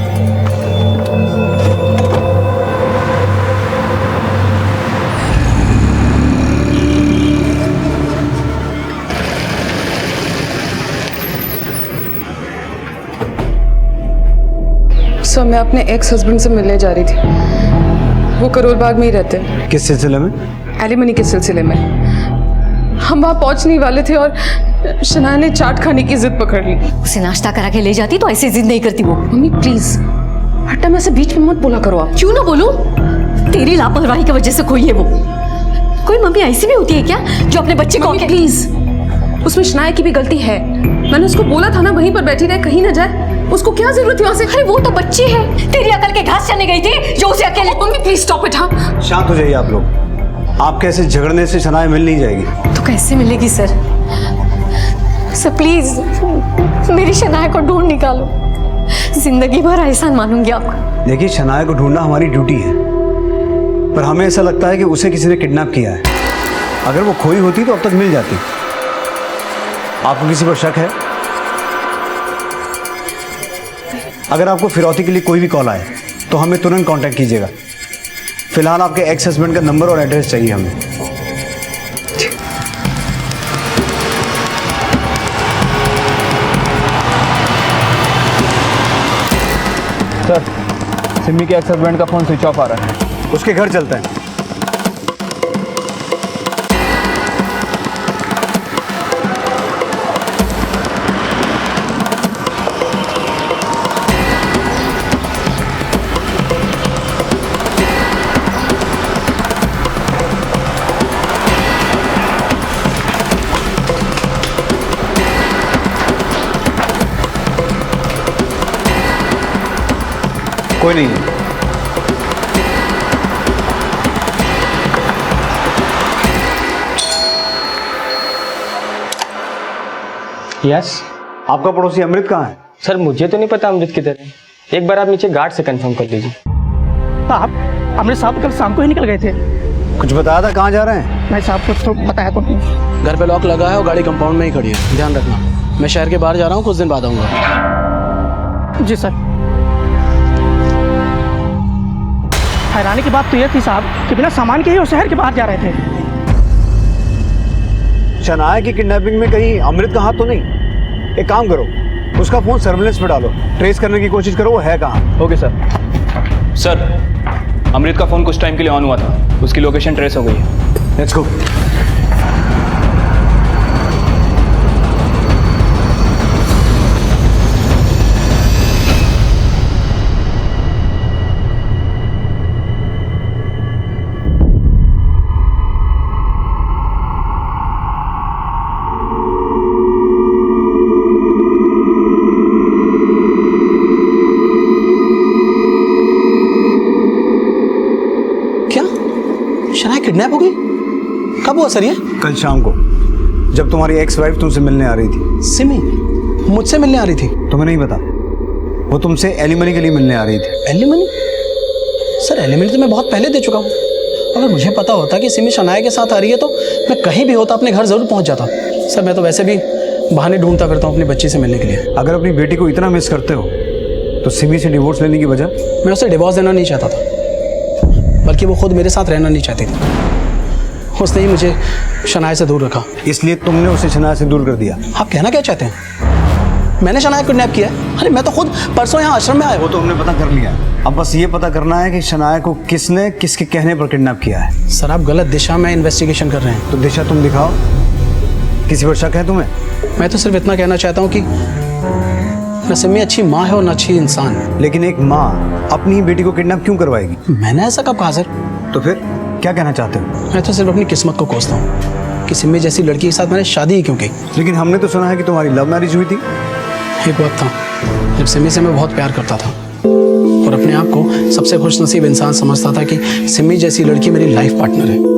सर मैं अपने एक्स हस्बैंड से मिलने जा रही थी, वो करोल बाग में ही रहते हैं। किस सिलसिले में? एलिमनी के सिलसिले में। हम वहाँ पहुँचने वाले थे और शनाया ने चाट खाने की जिद पकड़ ली। उसे नाश्ता करा के ले जाती तो ऐसे जिद नहीं करती वो। मम्मी प्लीज हर टाइम ऐसे बीच में मत बोला करो आप। क्यों ना बोलूं? तेरी लापरवाही की वजह से खोई है वो। कोई मम्मी ऐसी भी होती है क्या जो अपने बच्चे को? प्लीज, उसमें शनाया की भी गलती है। मैंने उसको बोला था ना वहीं पर बैठी रहे, कहीं ना जाए। उसको क्या जरूरत थी वहां से? अरे वो तो बच्ची है, तेरी अकल के घास चढ़ने गई थी जो उसे अकेले। Mummy please stop it. हाँ शांत हो जाइए आप लोग। आपके ऐसे झगड़ने से शनाया मिल नहीं जाएगी। तो कैसे मिलेगी सर? सर प्लीज मेरी शनाया को ढूंढ निकालो, जिंदगी भर एहसान मानूंगी आपका। देखिए, शनाया को ढूंढना हमारी ड्यूटी है, पर हमें ऐसा लगता है कि उसे किसी ने किडनैप किया है। अगर वो खोई होती तो अब तक मिल जाती। आपको किसी पर शक है? अगर आपको फिरौती के लिए कोई भी कॉल आए तो हमें तुरंत कांटेक्ट कीजिएगा। फिलहाल आपके एक्स हस्बैंड का नंबर और एड्रेस चाहिए हमें। सर, सिमी के एक्स हस्बैंड का फोन स्विच ऑफ आ रहा है। उसके घर चलते हैं। कोई नहीं है। यस। आपका पड़ोसी अमृत कहाँ है? सर मुझे तो नहीं पता अमृत किधर है, एक बार आप नीचे गार्ड से कंफर्म कर लीजिए। साहब अमृत साहब कल शाम को ही निकल गए थे। कुछ बताया था कहाँ जा रहे हैं? नहीं साहब कुछ तो बताया तो नहीं। घर पे लॉक लगा है और गाड़ी कंपाउंड में ही खड़ी है, ध्यान रखना। मैं शहर के बाहर जा रहा हूँ, कुछ दिन बाद आऊँगा। जी सर। हैरानी की बात तो यह थी साहब कि बिना सामान के ही वो शहर के बाहर जा रहे थे। शनाया की किडनैपिंग में कहीं अमृत का हाथ तो नहीं? एक काम करो, उसका फोन सर्विलेंस पे डालो, ट्रेस करने की कोशिश करो वो है कहाँ। Okay sir. सर, अमृत का फोन कुछ टाइम के लिए ऑन हुआ था, उसकी लोकेशन ट्रेस हो गई है। Let's go. शनाया किडनैप हो गई? कब हुआ सर ये? कल शाम को, जब तुम्हारी एक्स वाइफ तुमसे मिलने आ रही थी। सिमी मुझसे मिलने आ रही थी? तुम्हें नहीं पता, वो तुमसे एलिमनी के लिए मिलने आ रही थी। एलिमनी? सर एलिमनी तो मैं बहुत पहले दे चुका हूँ। अगर मुझे पता होता कि सिमी शनाया के साथ आ रही है तो मैं कहीं भी होता अपने घर जरूर पहुँच जाता। सर मैं तो वैसे भी बहाने ढूंढता फिरता हूँ अपनी बच्ची से मिलने के लिए। अगर अपनी बेटी को इतना मिस करते हो तो सिमी से डिवोर्स लेने की वजह? मैं उसे डिवोर्स देना नहीं चाहता था, बल्कि वो खुद मेरे साथ रहना नहीं चाहती थी। उसने ही मुझे शनाया से दूर रखा। इसलिए तुमने उसे शनाया से दूर कर दिया? आप कहना क्या चाहते हैं? मैंने शनाया को किडनैप किया है? अरे मैं तो खुद परसों यहाँ आश्रम में आया। वो तो हमने पता कर लिया, अब बस ये पता करना है कि शनाया को किसने किसके कहने पर किडनैप किया है। सर आप गलत दिशा में इन्वेस्टिगेशन कर रहे हैं। तो दिशा तुम दिखाओ, किसी पर शक है तुम्हें? मैं तो सिर्फ इतना कहना चाहता हूँ कि न सिमी अच्छी माँ है और न अच्छी इंसान। लेकिन एक माँ अपनी बेटी को किडनैप क्यों करवाएगी? मैंने ऐसा कब कहा सर? तो फिर क्या कहना चाहते हो? मैं तो सिर्फ अपनी किस्मत को कोसता हूँ कि सिमी जैसी लड़की के साथ मैंने शादी ही क्यों की। लेकिन हमने तो सुना है कि तुम्हारी लव मैरिज हुई थी। एक वक्त था जब सिमी से मैं बहुत प्यार करता था और अपने आप को सबसे खुशनसीब इंसान समझता था कि सिमी जैसी लड़की मेरी लाइफ पार्टनर है।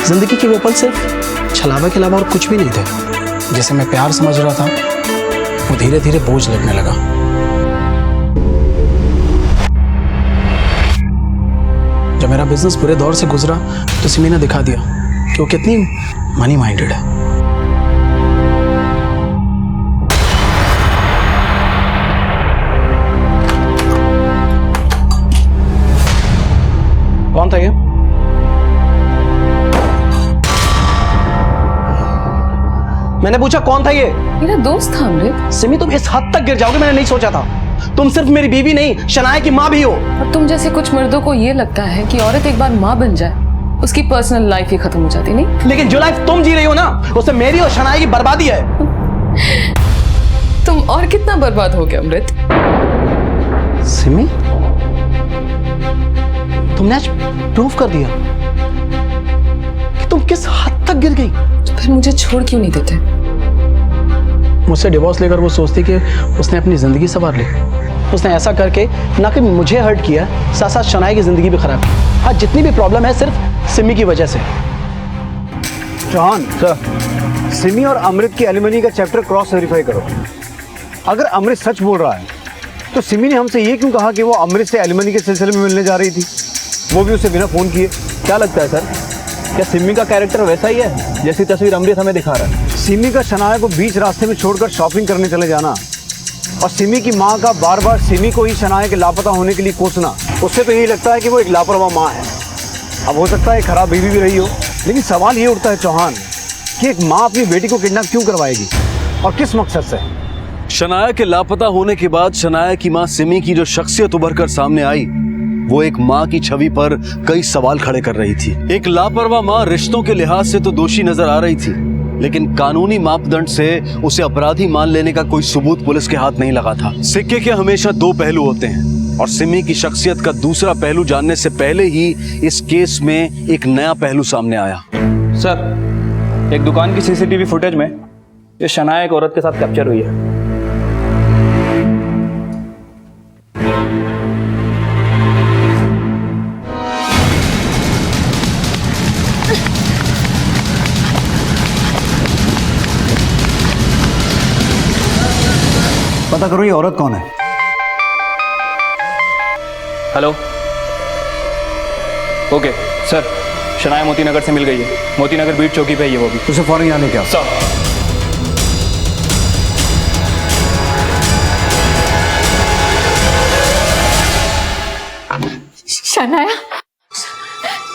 जिंदगी के वो पल सिर्फ छलावे के अलावा और कुछ भी नहीं थे। जैसे मैं प्यार समझ रहा था वो धीरे धीरे बोझ लगने लगा। जब मेरा बिजनेस पूरे दौर से गुजरा तो सिमी ने दिखा दिया कि वो कितनी मनी माइंडेड है। कौन था ये? मैंने पूछा कौन था ये? मेरा दोस्त था अमृत। सिमी तुम इस हद तक गिर जाओगे मैंने नहीं सोचा था। तुम सिर्फ मेरी बीवी नहीं शनाया की माँ भी हो। और तुम जैसे कुछ मर्दों को ये लगता है कि औरत एक बार माँ बन जाए उसकी पर्सनल लाइफ ही खत्म हो जाती, नहीं? लेकिन जो लाइफ तुम जी रही हो ना उससे मेरी और शनाया की बर्बादी है। तुम और कितना बर्बाद हो गए अमृत? सिमी तुमने आज प्रूव कर दिया कि तुम किस हद तक गिर गई। तो फिर मुझे छोड़ क्यों नहीं देते? मुझसे डिवोर्स लेकर वो सोचती कि उसने अपनी जिंदगी संवार ली। उसने ऐसा करके ना कि मुझे हर्ट किया, साथ साथ शनाया की जिंदगी भी खराब की। आज जितनी भी प्रॉब्लम है सिर्फ सिमी की वजह से। चौहान सर, सिमी और अमृत की एलिमनी का चैप्टर क्रॉस वेरीफाई करो। अगर अमृत सच बोल रहा है तो सिमी ने हमसे ये क्यों कहा कि वो अमृत से एलिमनी के सिलसिले में मिलने जा रही थी, वो भी उसे बिना फोन किए? क्या लगता है सर, क्या सिमी का कैरेक्टर वैसा ही है जैसी तस्वीर अमृत हमें दिखा रहा है? सिमी का शनाया को बीच रास्ते में छोड़कर शॉपिंग करने चले जाना और सिमी की माँ का बार बार सिमी को ही शनाया के लापता होने के लिए कोसना, उससे तो यही लगता है कि वो एक लापरवाह माँ है। अब हो सकता है खराब बीवी भी रही हो, लेकिन सवाल ये उठता है चौहान कि एक माँ अपनी बेटी को किडनैप क्यों करवाएगी और किस मकसद से? शनाया के लापता होने के बाद शनाया की मां सिमी की जो शख्सियत उभर कर सामने आई वो एक मां की छवि पर कई सवाल खड़े कर रही थी। एक लापरवाह मां रिश्तों के लिहाज से तो दोषी नजर आ रही थी, लेकिन कानूनी मापदंड से उसे अपराधी मान लेने का कोई सबूत पुलिस के हाथ नहीं लगा था। सिक्के के हमेशा दो पहलू होते हैं और सिमी की शख्सियत का दूसरा पहलू जानने से पहले ही इस केस में एक नया पहलू सामने आया। सर, एक दुकान की सीसीटीवी फुटेज में ये शनाया एक औरत के साथ कैप्चर हुई है। पता करो ये औरत कौन है। Hello, okay sir, Shanaya Moti Nagar से मिल गई है। मोती नगर बीट चौकी पे है वो भी। उसे फौरन यहाँ लेके आओ। सर। शनाया,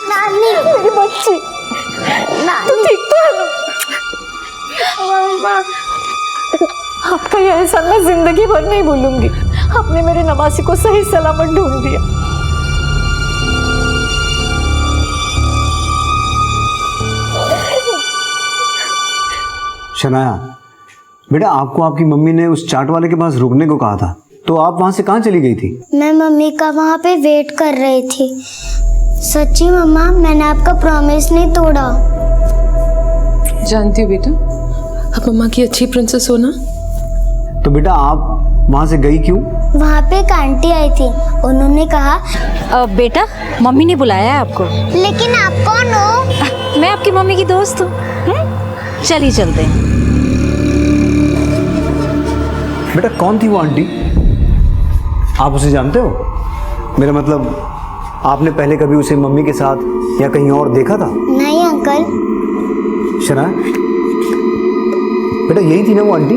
नानी मेरी बच्ची, तू ठीक तो है? आपका ये एहसान मैं जिंदगी भर नहीं भूलूंगी। आपने मेरे नवासी को सही सलामत ढूंढ दिया। शनाया बेटा, आपको आपकी मम्मी ने उस चाट वाले के पास रुकने को कहा था, तो आप वहां से कहाँ चली गई थी? मैं मम्मी का वहाँ पे वेट कर रही थी। सच्ची मम्मा, मैंने आपका प्रॉमिस नहीं तोड़ा। जानती हो बेटा, आप मम्मा की अच्छी प्रिंसेस हो ना। तो बेटा आप वहां से गई क्यों? वहाँ पे एक आंटी आई थी, उन्होंने कहा बेटा मम्मी ने बुलाया है आपको। लेकिन आप कौन हो? मैं आपकी मम्मी की दोस्त हूँ। चलिए चलते हैं। बेटा कौन थी वो आंटी? आप उसे जानते हो? मेरा मतलब आपने पहले कभी उसे मम्मी के साथ या कहीं और देखा था? नहीं अंकल। शना बेटा यही थी ना वो आंटी?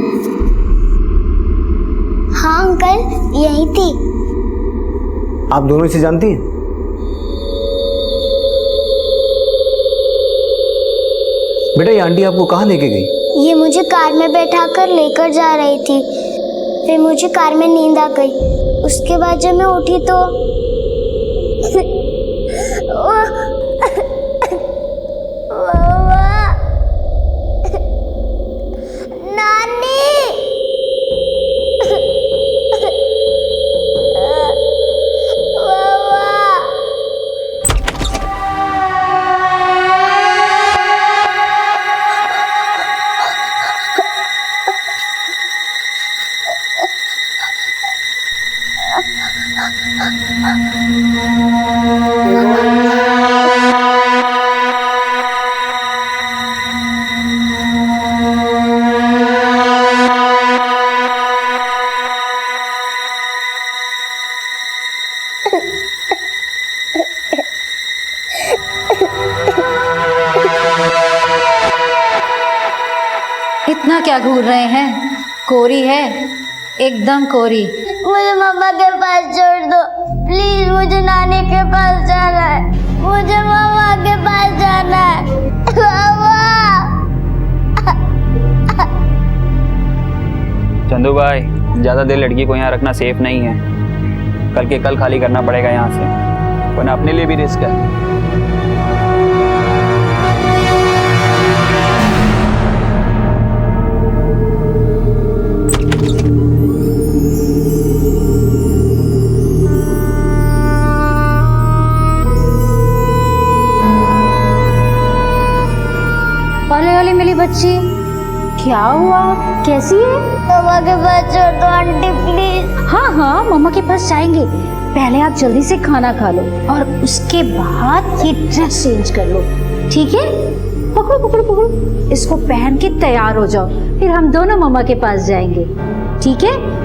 हाँ अंकल, यही थी। आप दोनों इसे जानती हैं? बेटा ये आंटी आपको कहाँ लेके गई? ये मुझे कार में बैठा कर लेकर जा रही थी। फिर मुझे कार में नींद आ गई। उसके बाद जब मैं उठी तो नानी। इतना क्या घूर रहे हैं? कोरी है, एकदम कोरी। मुझे मम्मा के पास छोड़ दो प्लीज। मुझे नानी के पास जाना है। मुझे मम्मा के पास जाना है। मम्मा। चंदू भाई, ज़्यादा देर लड़की को यहाँ रखना सेफ नहीं है। कल के कल खाली करना पड़ेगा यहाँ से, वरना अपने लिए भी रिस्क है। वाले मेरी बच्ची, क्या हुआ? कैसी है? मम्मा के पास छोड़ दो आंटी प्लीज। हाँ हाँ, मम्मा के पास जाएंगे। पहले आप जल्दी से खाना खा लो और उसके बाद ये ड्रेस चेंज कर लो, ठीक है? पकड़ो पकड़ो पकड़ो, इसको पहन के तैयार हो जाओ, फिर हम दोनों मम्मा के पास जाएंगे, ठीक है?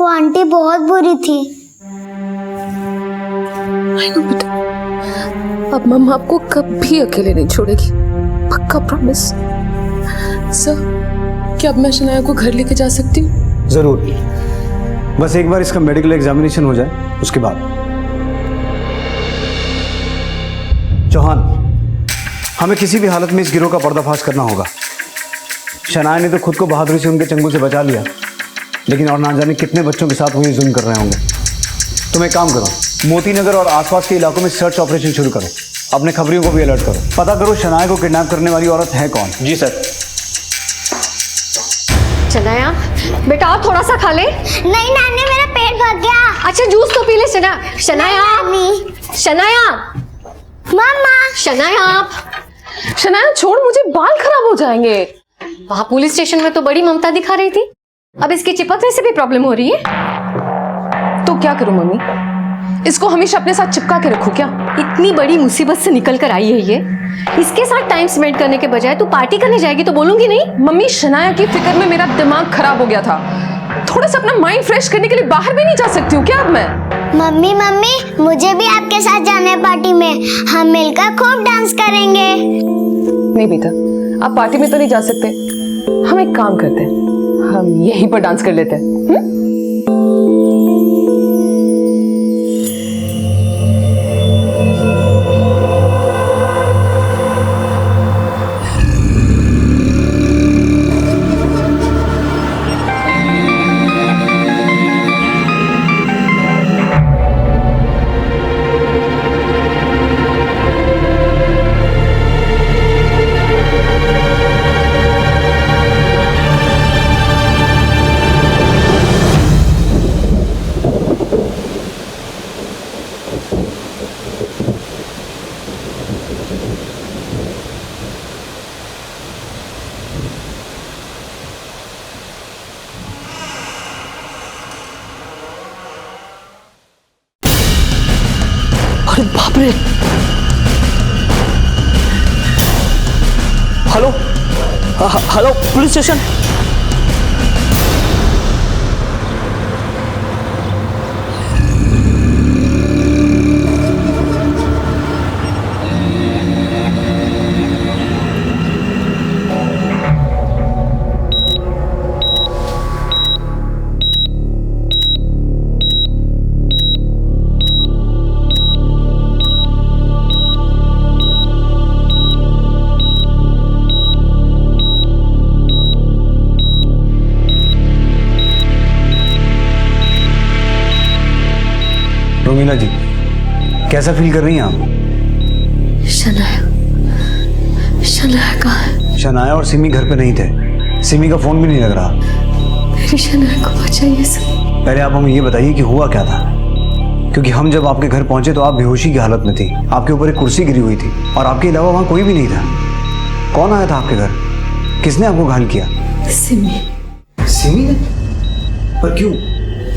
आंटी बहुत बुरी थी। बेटा, अब मम्मा आपको कभी अकेले नहीं छोड़ेगी, पक्का प्रॉमिस। सर, क्या अब मैं शनाया को घर लेके जा सकती हूँ? जरूर, बस एक बार इसका मेडिकल एग्जामिनेशन हो जाए, उसके बाद। चौहान, हमें किसी भी हालत में इस गिरोह का पर्दाफाश करना होगा। शनाया ने तो खुद को बहादुरी से उनके चंगुल से बचा लिया, लेकिन और ना जाने कितने बच्चों के साथ वो ये जुल्म कर रहे होंगे। तुम एक काम करो, मोती नगर और आसपास के इलाकों में सर्च ऑपरेशन शुरू करो, अपने खबरियों को भी अलर्ट करो, पता करो शनाया को किडनैप करने वाली औरत है कौन। जी सर। शनाया, बेटा और थोड़ा सा खा ले। नहीं नानी, मेरा पेट भर गया। अच्छा जूस तो पी ले। शनाया, शनाया, मम्मा, शनाया, शनाया छोड़, मुझे बाल खराब हो जाएंगे। वहाँ पुलिस स्टेशन में तो बड़ी ममता दिखा रही थी, अब इसकी चिपकने से भी प्रॉब्लम हो रही है। तो क्या करूं मम्मी, इसको हमेशा अपने साथ चिपका के रखूं क्या? इतनी बड़ी मुसीबत से निकल कर आई है ये, इसके साथ टाइम स्पेंड करने के बजाय तू पार्टी करने जाएगी तो बोलूंगी नहीं। मम्मी, शनाया की फिक्र में मेरा दिमाग खराब हो गया था, थोड़ा सा अपना माइंड फ्रेश करने के लिए बाहर भी नहीं जा सकती हूँ क्या अब मैं? मम्मी मम्मी, मुझे भी आपके साथ जाना है पार्टी में, हम मिलकर खूब डांस करेंगे। नहीं बेटा, आप पार्टी में तो नहीं जा सकते, हम एक काम करते हैं, हम यहीं पर डांस कर लेते हैं। बाप रे, hello hello police station. Romila ji, कैसा फील कर रही हैं आप? शनाया, शनाया कहाँ है? शनाया और सिमी घर पे नहीं थे। सिमी का फोन भी नहीं लग रहा। मेरी शनाया को बचाइए सर। पहले आप हमें ये बताइए कि हुआ क्या था, क्योंकि हम जब आपके घर पहुंचे तो आप बेहोशी की हालत में थी। आपके ऊपर एक कुर्सी गिरी हुई थी और आपके अलावा वहाँ कोई भी नहीं था। कौन आया था आपके घर? किसने आपको घायल किया? सिमी। सिमी ने? पर क्यों?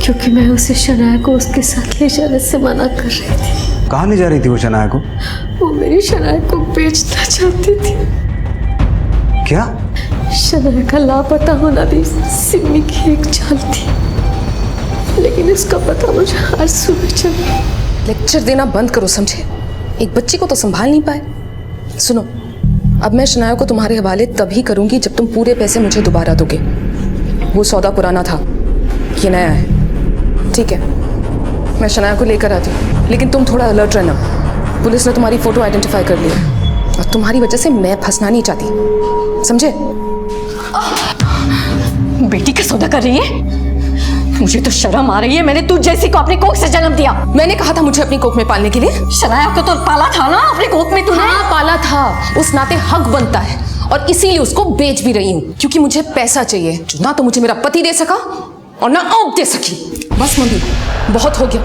क्योंकि मैं उसे शनाया को उसके साथ ले जाने से मना कर रही थी। कहाँ ले जा रही थी वो शनाया को? वो मेरी शनाया को बेचना चाहती थी। क्या? शनाया का लापता होना भी सिमी की एक चाल थी, लेकिन इसका पता मुझे आज सुबह चला। लेक्चर देना बंद करो, समझे? एक बच्ची को तो संभाल नहीं पाए। सुनो, अब मैं शनाया को तुम्हारे हवाले तभी करूंगी जब तुम पूरे पैसे मुझे दोबारा दोगे। वो सौदा पुराना था, ये नया है, ठीक है? मैं शनाया को लेकर आती हूँ, लेकिन तुम थोड़ा अलर्ट रहना। पुलिस ने तुम्हारी फोटो आइडेंटिफाई कर लिया और तुम्हारी वजह से मैं फंसना नहीं चाहती, समझे? बेटी का सौदा कर रही है? मुझे तो शर्म आ रही है। मैंने तुझ जैसी को अपनी कोख से जन्म दिया। मैंने कहा था मुझे अपनी कोख में पालने के लिए। शनाया को तो पाला था ना अपनी कोख में तूने? हाँ, पाला था। उस नाते हक बनता है और इसीलिए उसको बेच भी रही हूँ, क्योंकि मुझे पैसा चाहिए जो ना तो मुझे मेरा पति दे सका और ना आप दे सकी। बस मम्मी, बहुत हो गया।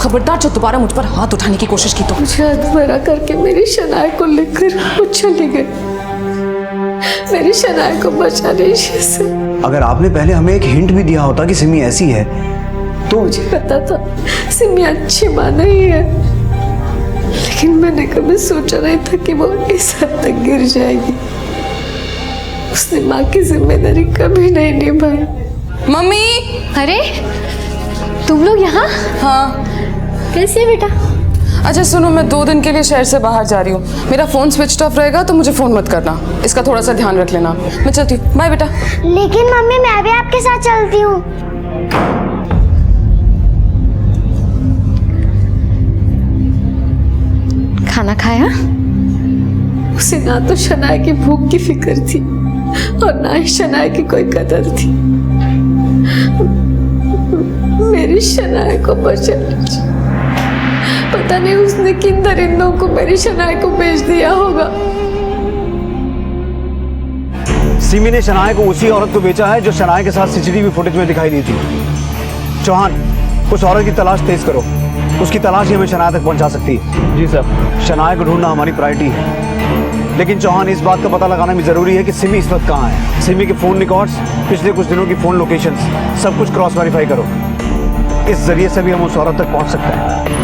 खबरदार जो दोबारा मुझ पर हाथ उठाने की कोशिश की तो। मुझे अधमरा करके मेरी शनाया को लेकर वो चली गई। मेरी शनाया को बचा नहीं से। अगर आपने पहले हमें एक हिंट भी दिया होता कि सिमी ऐसी है तो। मुझे पता था सिमी अच्छी माँ नहीं है, लेकिन मैंने कभी सोचा नहीं था कि वो इस हद तक गिर जाएगी। उसने माँ की जिम्मेदारी कभी नहीं निभाई। मम्मी! अरे तुम लोग यहाँ? हाँ। कैसे बेटा? अच्छा सुनो, मैं 2 दिन के लिए शहर से बाहर जा रही हूँ। मेरा फ़ोन स्विच ऑफ रहेगा तो मुझे फ़ोन मत करना, इसका थोड़ा सा ध्यान रख लेना। मैं चलती हूँ, बाय बेटा। लेकिन मम्मी मैं भी आपके साथ चलती हूँ। खाना खाया? उसे ना तो शनाया की भूख की फिक्र थी और ना ही शनाया की कोई कदर थी। मेरी शनाया को बचा लीजिए। पता नहीं उसने किन दरिंदों को मेरी शनाया को बेच दिया होगा। सिमी ने शनाया को उसी औरत को बेचा है जो शनाया के साथ सीसीटीवी फुटेज में दिखाई दी थी। चौहान, उस औरत की तलाश तेज करो। उसकी तलाश ही हमें शनाया तक पहुंचा सकती है। जी सर। शनाया को ढूंढना हमारी प्रायोरिटी है, लेकिन चौहान इस बात का पता लगाना भी जरूरी है कि सिमी इस वक्त कहाँ है। सिमी के फोन रिकॉर्ड्स, पिछले कुछ दिनों की फोन लोकेशंस, सब कुछ क्रॉस वेरीफाई करो। इस जरिए से भी हम उस औरत तक पहुंच सकते हैं।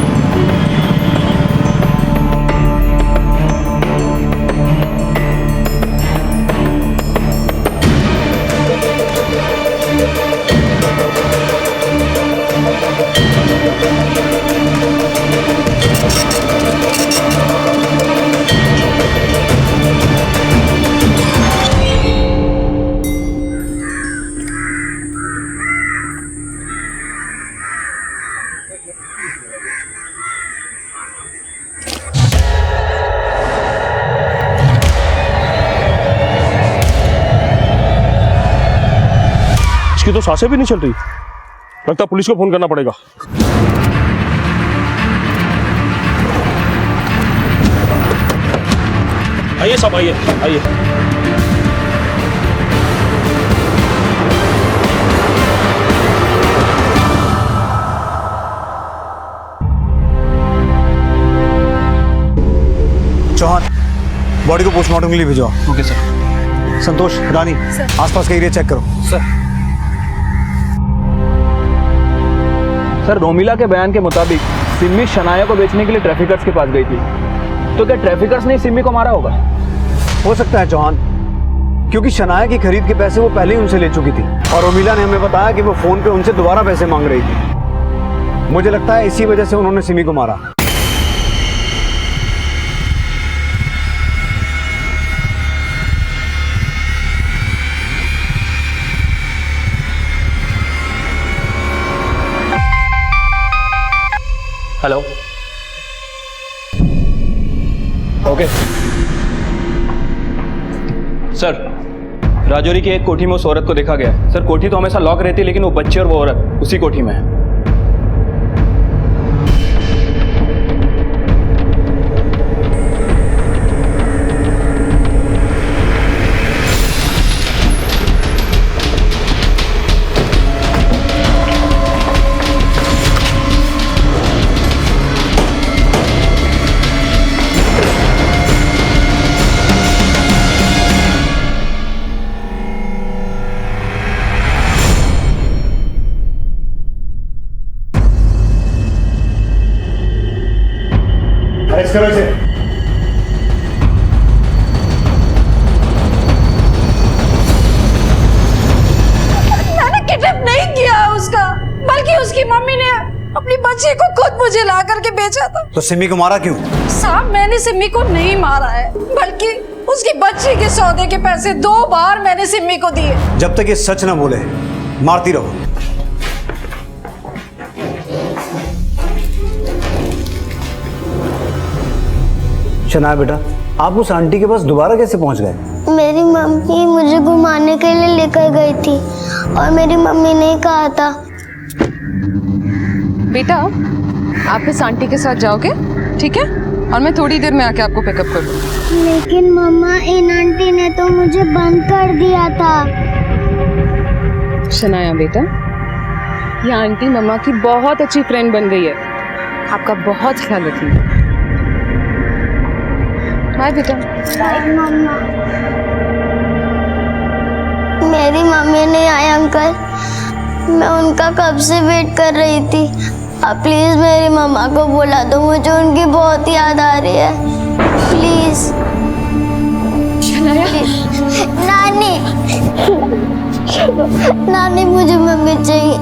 इसकी तो सांसें भी नहीं चल रही। लगता है पुलिस को फोन करना पड़ेगा। आइए सब, आइए आइए। चौहान, बॉडी को पोस्टमार्टम के लिए भेजो। Okay sir. संतोष, रानी, आसपास का एरिया चेक करो। सर। सर, रोमिला के बयान के मुताबिक सिमी शनाया को बेचने के लिए ट्रैफिकर्स के पास गई थी, तो क्या ट्रैफिकर्स ने सिमी को मारा होगा? हो सकता है चौहान, क्योंकि शनाया की खरीद के पैसे वो पहले ही उनसे ले चुकी थी और रोमिला ने हमें बताया कि वो फोन पे उनसे दोबारा पैसे मांग रही थी। मुझे लगता है इसी वजह से उन्होंने सिमी को मारा। हेलो। ओके सर, राजौरी की एक कोठी में उस औरत को देखा गया है। सर, कोठी तो हमेशा लॉक रहती है, लेकिन वो बच्चे और वो औरत उसी कोठी में है। करो इसे। मैंने किडनैप नहीं किया उसका, बल्कि उसकी मम्मी ने अपनी बच्ची को खुद मुझे ला करके बेचा था। तो सिमी को मारा क्यों? साहब मैंने सिमी को नहीं मारा है, बल्कि उसकी बच्ची के सौदे के पैसे 2 बार मैंने सिमी को दिए। जब तक ये सच ना बोले मारती रहो। शनाया बेटा, आप उस आंटी के पास दोबारा कैसे पहुंच गए? मेरी मम्मी मुझे घुमाने के लिए लेकर गई थी और मेरी मम्मी ने कहा था। बेटा आप इस आंटी के साथ जाओगे, ठीक है? और मैं थोड़ी देर में आके आपको पिकअप कर लूँगी। लेकिन मम्मा, इन आंटी ने तो मुझे बंद कर दिया था। शनाया बेटा, ये आंटी मम्मा की बहुत अच्छी फ्रेंड बन गई है, आपका बहुत ख्याल रखिएगा। बाय बेटा। बाय मम्मा। मेरी मम्मी नहीं आई अंकल, मैं उनका कब से वेट कर रही थी। आप प्लीज मेरी मम्मा को बुला दो, मुझे उनकी बहुत याद आ रही है। प्लीज। नानी, नानी मुझे मम्मी चाहिए।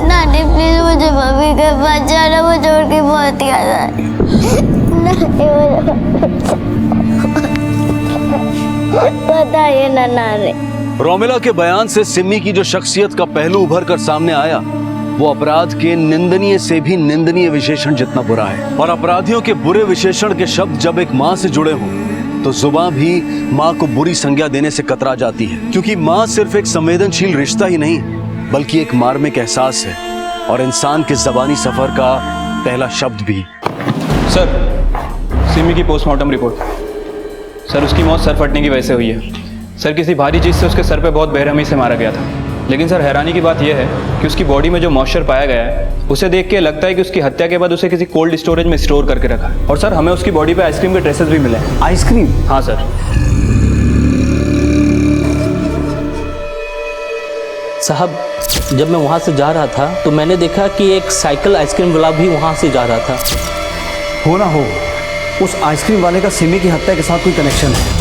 नानी प्लीज मुझे मम्मी के पास जाना, मुझे उनकी बहुत याद आ रही है। बताइए ना नानी। रोमिला के बयान से सिमी की जो शख्सियत का पहलू उभर कर सामने आया वो अपराध के निंदनीय से भी निंदनीय विशेषण जितना बुरा है। और अपराधियों के बुरे विशेषण के शब्द जब एक माँ से जुड़े हों तो जुबान भी माँ को बुरी संज्ञा देने से कतरा जाती है, क्योंकि माँ सिर्फ एक संवेदनशील रिश्ता ही नहीं बल्कि एक मार्मिक एहसास है और इंसान के ज़बानी सफर का पहला शब्द भी। सर, सिमी की पोस्टमार्टम रिपोर्ट। सर, उसकी मौत सर फटने की वजह से हुई है। सर, किसी भारी चीज़ से उसके सर पे बहुत बेरहमी से मारा गया था। लेकिन सर, हैरानी की बात यह है कि उसकी बॉडी में जो मॉइस्चर पाया गया है उसे देख के लगता है कि उसकी हत्या के बाद उसे किसी कोल्ड स्टोरेज में स्टोर करके रखा है। और सर, हमें उसकी बॉडी पे आइसक्रीम के ट्रेसेस भी मिले हैं। आइसक्रीम? हाँ सर। साहब, जब मैं वहाँ से जा रहा था तो मैंने देखा कि एक साइकिल आइसक्रीम वाला भी वहाँ से जा रहा था। हो ना हो, उस आइसक्रीम वाले का सिमी की हत्या के साथ कोई कनेक्शन है।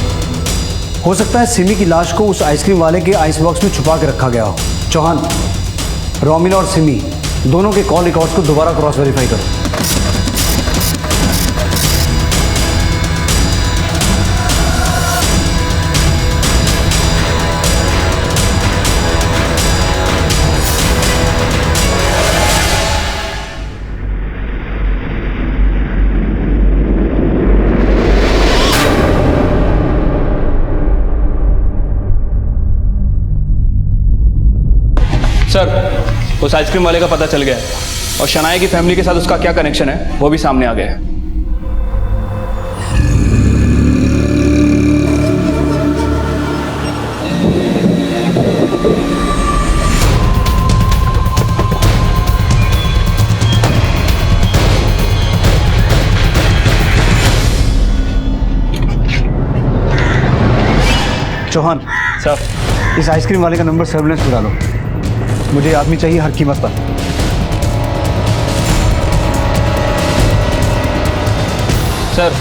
हो सकता है सिमी की लाश को उस आइसक्रीम वाले के आइस बॉक्स में छुपा के रखा गया हो। चौहान, रोमिला और सिमी दोनों के कॉल रिकॉर्ड्स को दोबारा क्रॉस वेरीफाई करो। सर, उस आइसक्रीम वाले का पता चल गया है और शनाया की फैमिली के साथ उसका क्या कनेक्शन है वो भी सामने आ गया है। चौहान सर, इस आइसक्रीम वाले का नंबर सर्विलेंस में डालो। मुझे आदमी चाहिए हर कीमत पर। सर,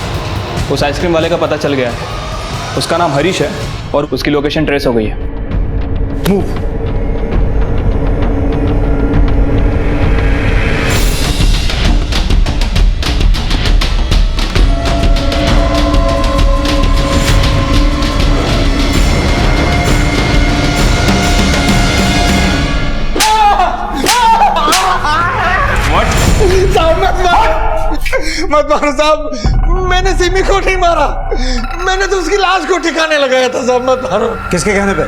उस आइसक्रीम वाले का पता चल गया है। उसका नाम हरीश है और उसकी लोकेशन ट्रेस हो गई है। मूव। मत मारो साहब, मैंने सिमी को नहीं मारा, मैंने तो उसकी लाश को ठिकाने लगाया था साहब, मत मारो। किसके कहने पे?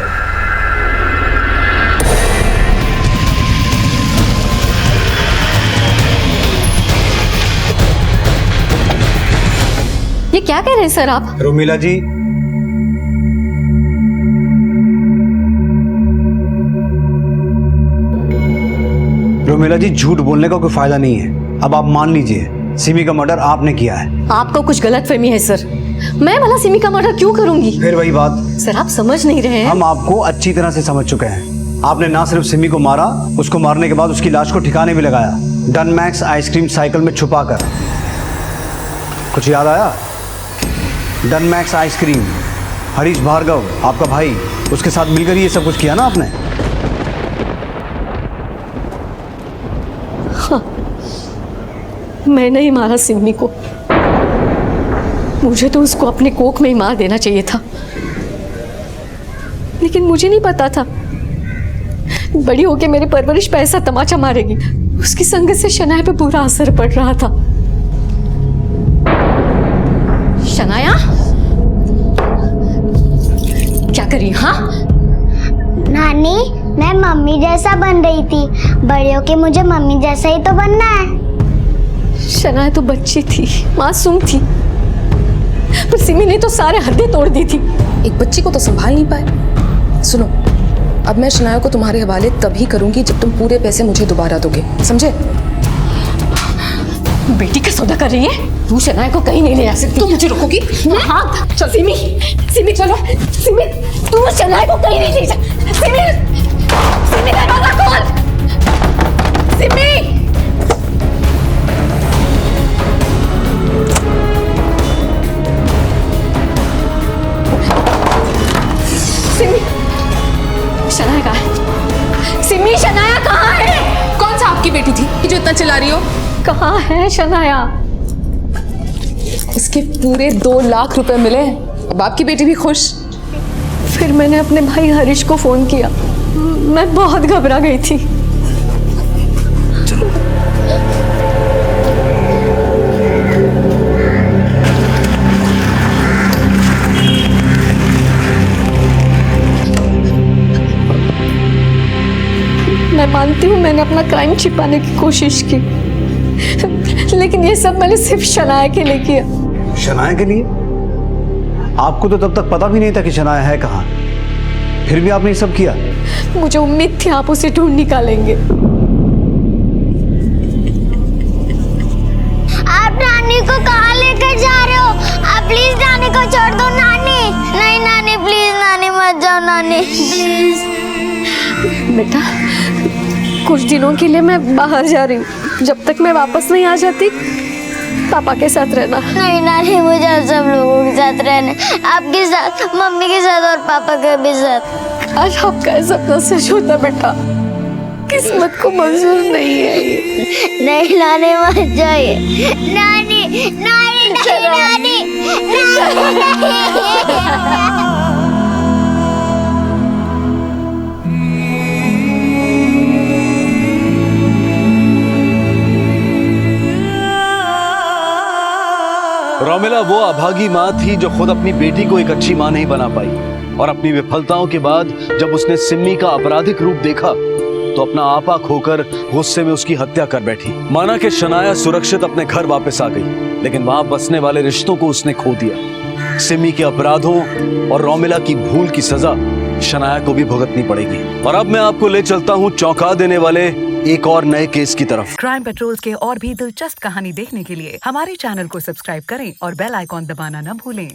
ये क्या कह रहे हैं सर आप? रोमिला जी, रोमिला जी, झूठ बोलने का कोई फायदा नहीं है। अब आप मान लीजिए सिमी का मर्डर आपने किया है। आपको कुछ गलतफहमी है सर। मैं भला सिमी का मर्डर क्यों करूंगी? फिर वही बात। सर, आप समझ नहीं रहे हैं। हम आपको अच्छी तरह से समझ चुके हैं। आपने ना सिर्फ सिमी को मारा, उसको मारने के बाद उसकी लाश को ठिकाने भी लगाया, डन मैक्स आइसक्रीम साइकिल में छुपा कर। कुछ याद आया? डनमैक्स आइसक्रीम, हरीश भार्गव आपका भाई, उसके साथ मिलकर ये सब कुछ किया ना आपने? हाँ, मैंने ही मारा सिमी को। मुझे तो उसको अपने कोख में ही मार देना चाहिए था, लेकिन मुझे नहीं पता था बड़ी होके मेरी परवरिश पे ऐसा तमाचा मारेगी। उसकी संगत से शनाया पे बुरा असर पड़ रहा था। शनाया क्या करी? हाँ नानी, मैं मम्मी जैसा बन रही थी, बड़े होके मुझे मम्मी जैसा ही तो बनना है। शनाया तो बच्ची थी, मासूम थी, पर सिमी ने तो सारे हदें तोड़ दी थी। एक बच्ची को तो संभाल नहीं पाए। सुनो, अब मैं शनाया को तुम्हारे हवाले तभी करूंगी जब तुम पूरे पैसे मुझे दोबारा दोगे, समझे? बेटी का सौदा कर रही है तू? शनाया को कहीं नहीं ले जा सकती। तुम मुझे रोकोगी? हाँ चल। सिमी, सिमी चलो। सिमी, तू शनाया को कहीं नहीं ले जा। सिमी, सिमी दरवाजा खोल। सिमी, सिमी, शनाया कहाँ है? सिमी, शनाया कहाँ है? कौन सा आपकी बेटी थी कि जो इतना चिल्ला रही हो? कहाँ है शनाया? इसके पूरे 2 लाख रुपए मिले, अब आपकी बेटी भी खुश। फिर मैंने अपने भाई हरीश को फोन किया। मैं बहुत घबरा गई थी। मैं मानती हूँ मैंने अपना क्राइम छिपाने की कोशिश की, लेकिन ये सब मैंने सिर्फ शनाया के लिए किया। शनाया के लिए? आपको तो तब तक पता भी नहीं था कि शनाया है कहाँ, फिर भी आपने ये सब किया? मुझे उम्मीद थी आप उसे ढूंढ निकालेंगे। आप नानी को कहाँ लेकर जा रहे हो? आप प्लीज नानी को छोड़ दो। नानी, नहीं नानी, प्लीज नानी मत जाओ। नानी प्लीज। बेटा, कुछ दिनों के लिए मैं बाहर जा रही हूँ, जब तक मैं वापस नहीं आ जाती पापा के साथ रहना। नहीं नानी, मुझे सब लोगों के साथ रहना, आपके साथ, मम्मी के साथ और पापा के भी साथ। आज आपका ऐसा सपना सच होता बेटा, किस्मत को मंजूर नहीं है ये। नहीं नानी मत जाइए। नानी, नानी, नानी, नानी। रोमिला वो अभागी माँ थी जो खुद अपनी बेटी को एक अच्छी माँ नहीं बना पाई, और अपनी विफलताओं के बाद जब उसने सिम्मी का आपराधिक रूप देखा तो अपना आपा खोकर गुस्से में उसकी हत्या कर बैठी। माना कि शनाया सुरक्षित अपने घर वापस आ गई, लेकिन वहां बसने वाले रिश्तों को उसने खो दिया। सिम्मी के अपराधों और रोमिला की भूल की सजा शनाया को भी भुगतनी पड़ेगी। और अब मैं आपको ले चलता हूँ चौंका देने वाले एक और नए केस की तरफ। क्राइम पेट्रोल के और भी दिलचस्प कहानी देखने के लिए हमारे चैनल को सब्सक्राइब करें और बेल आइकॉन दबाना न भूलें।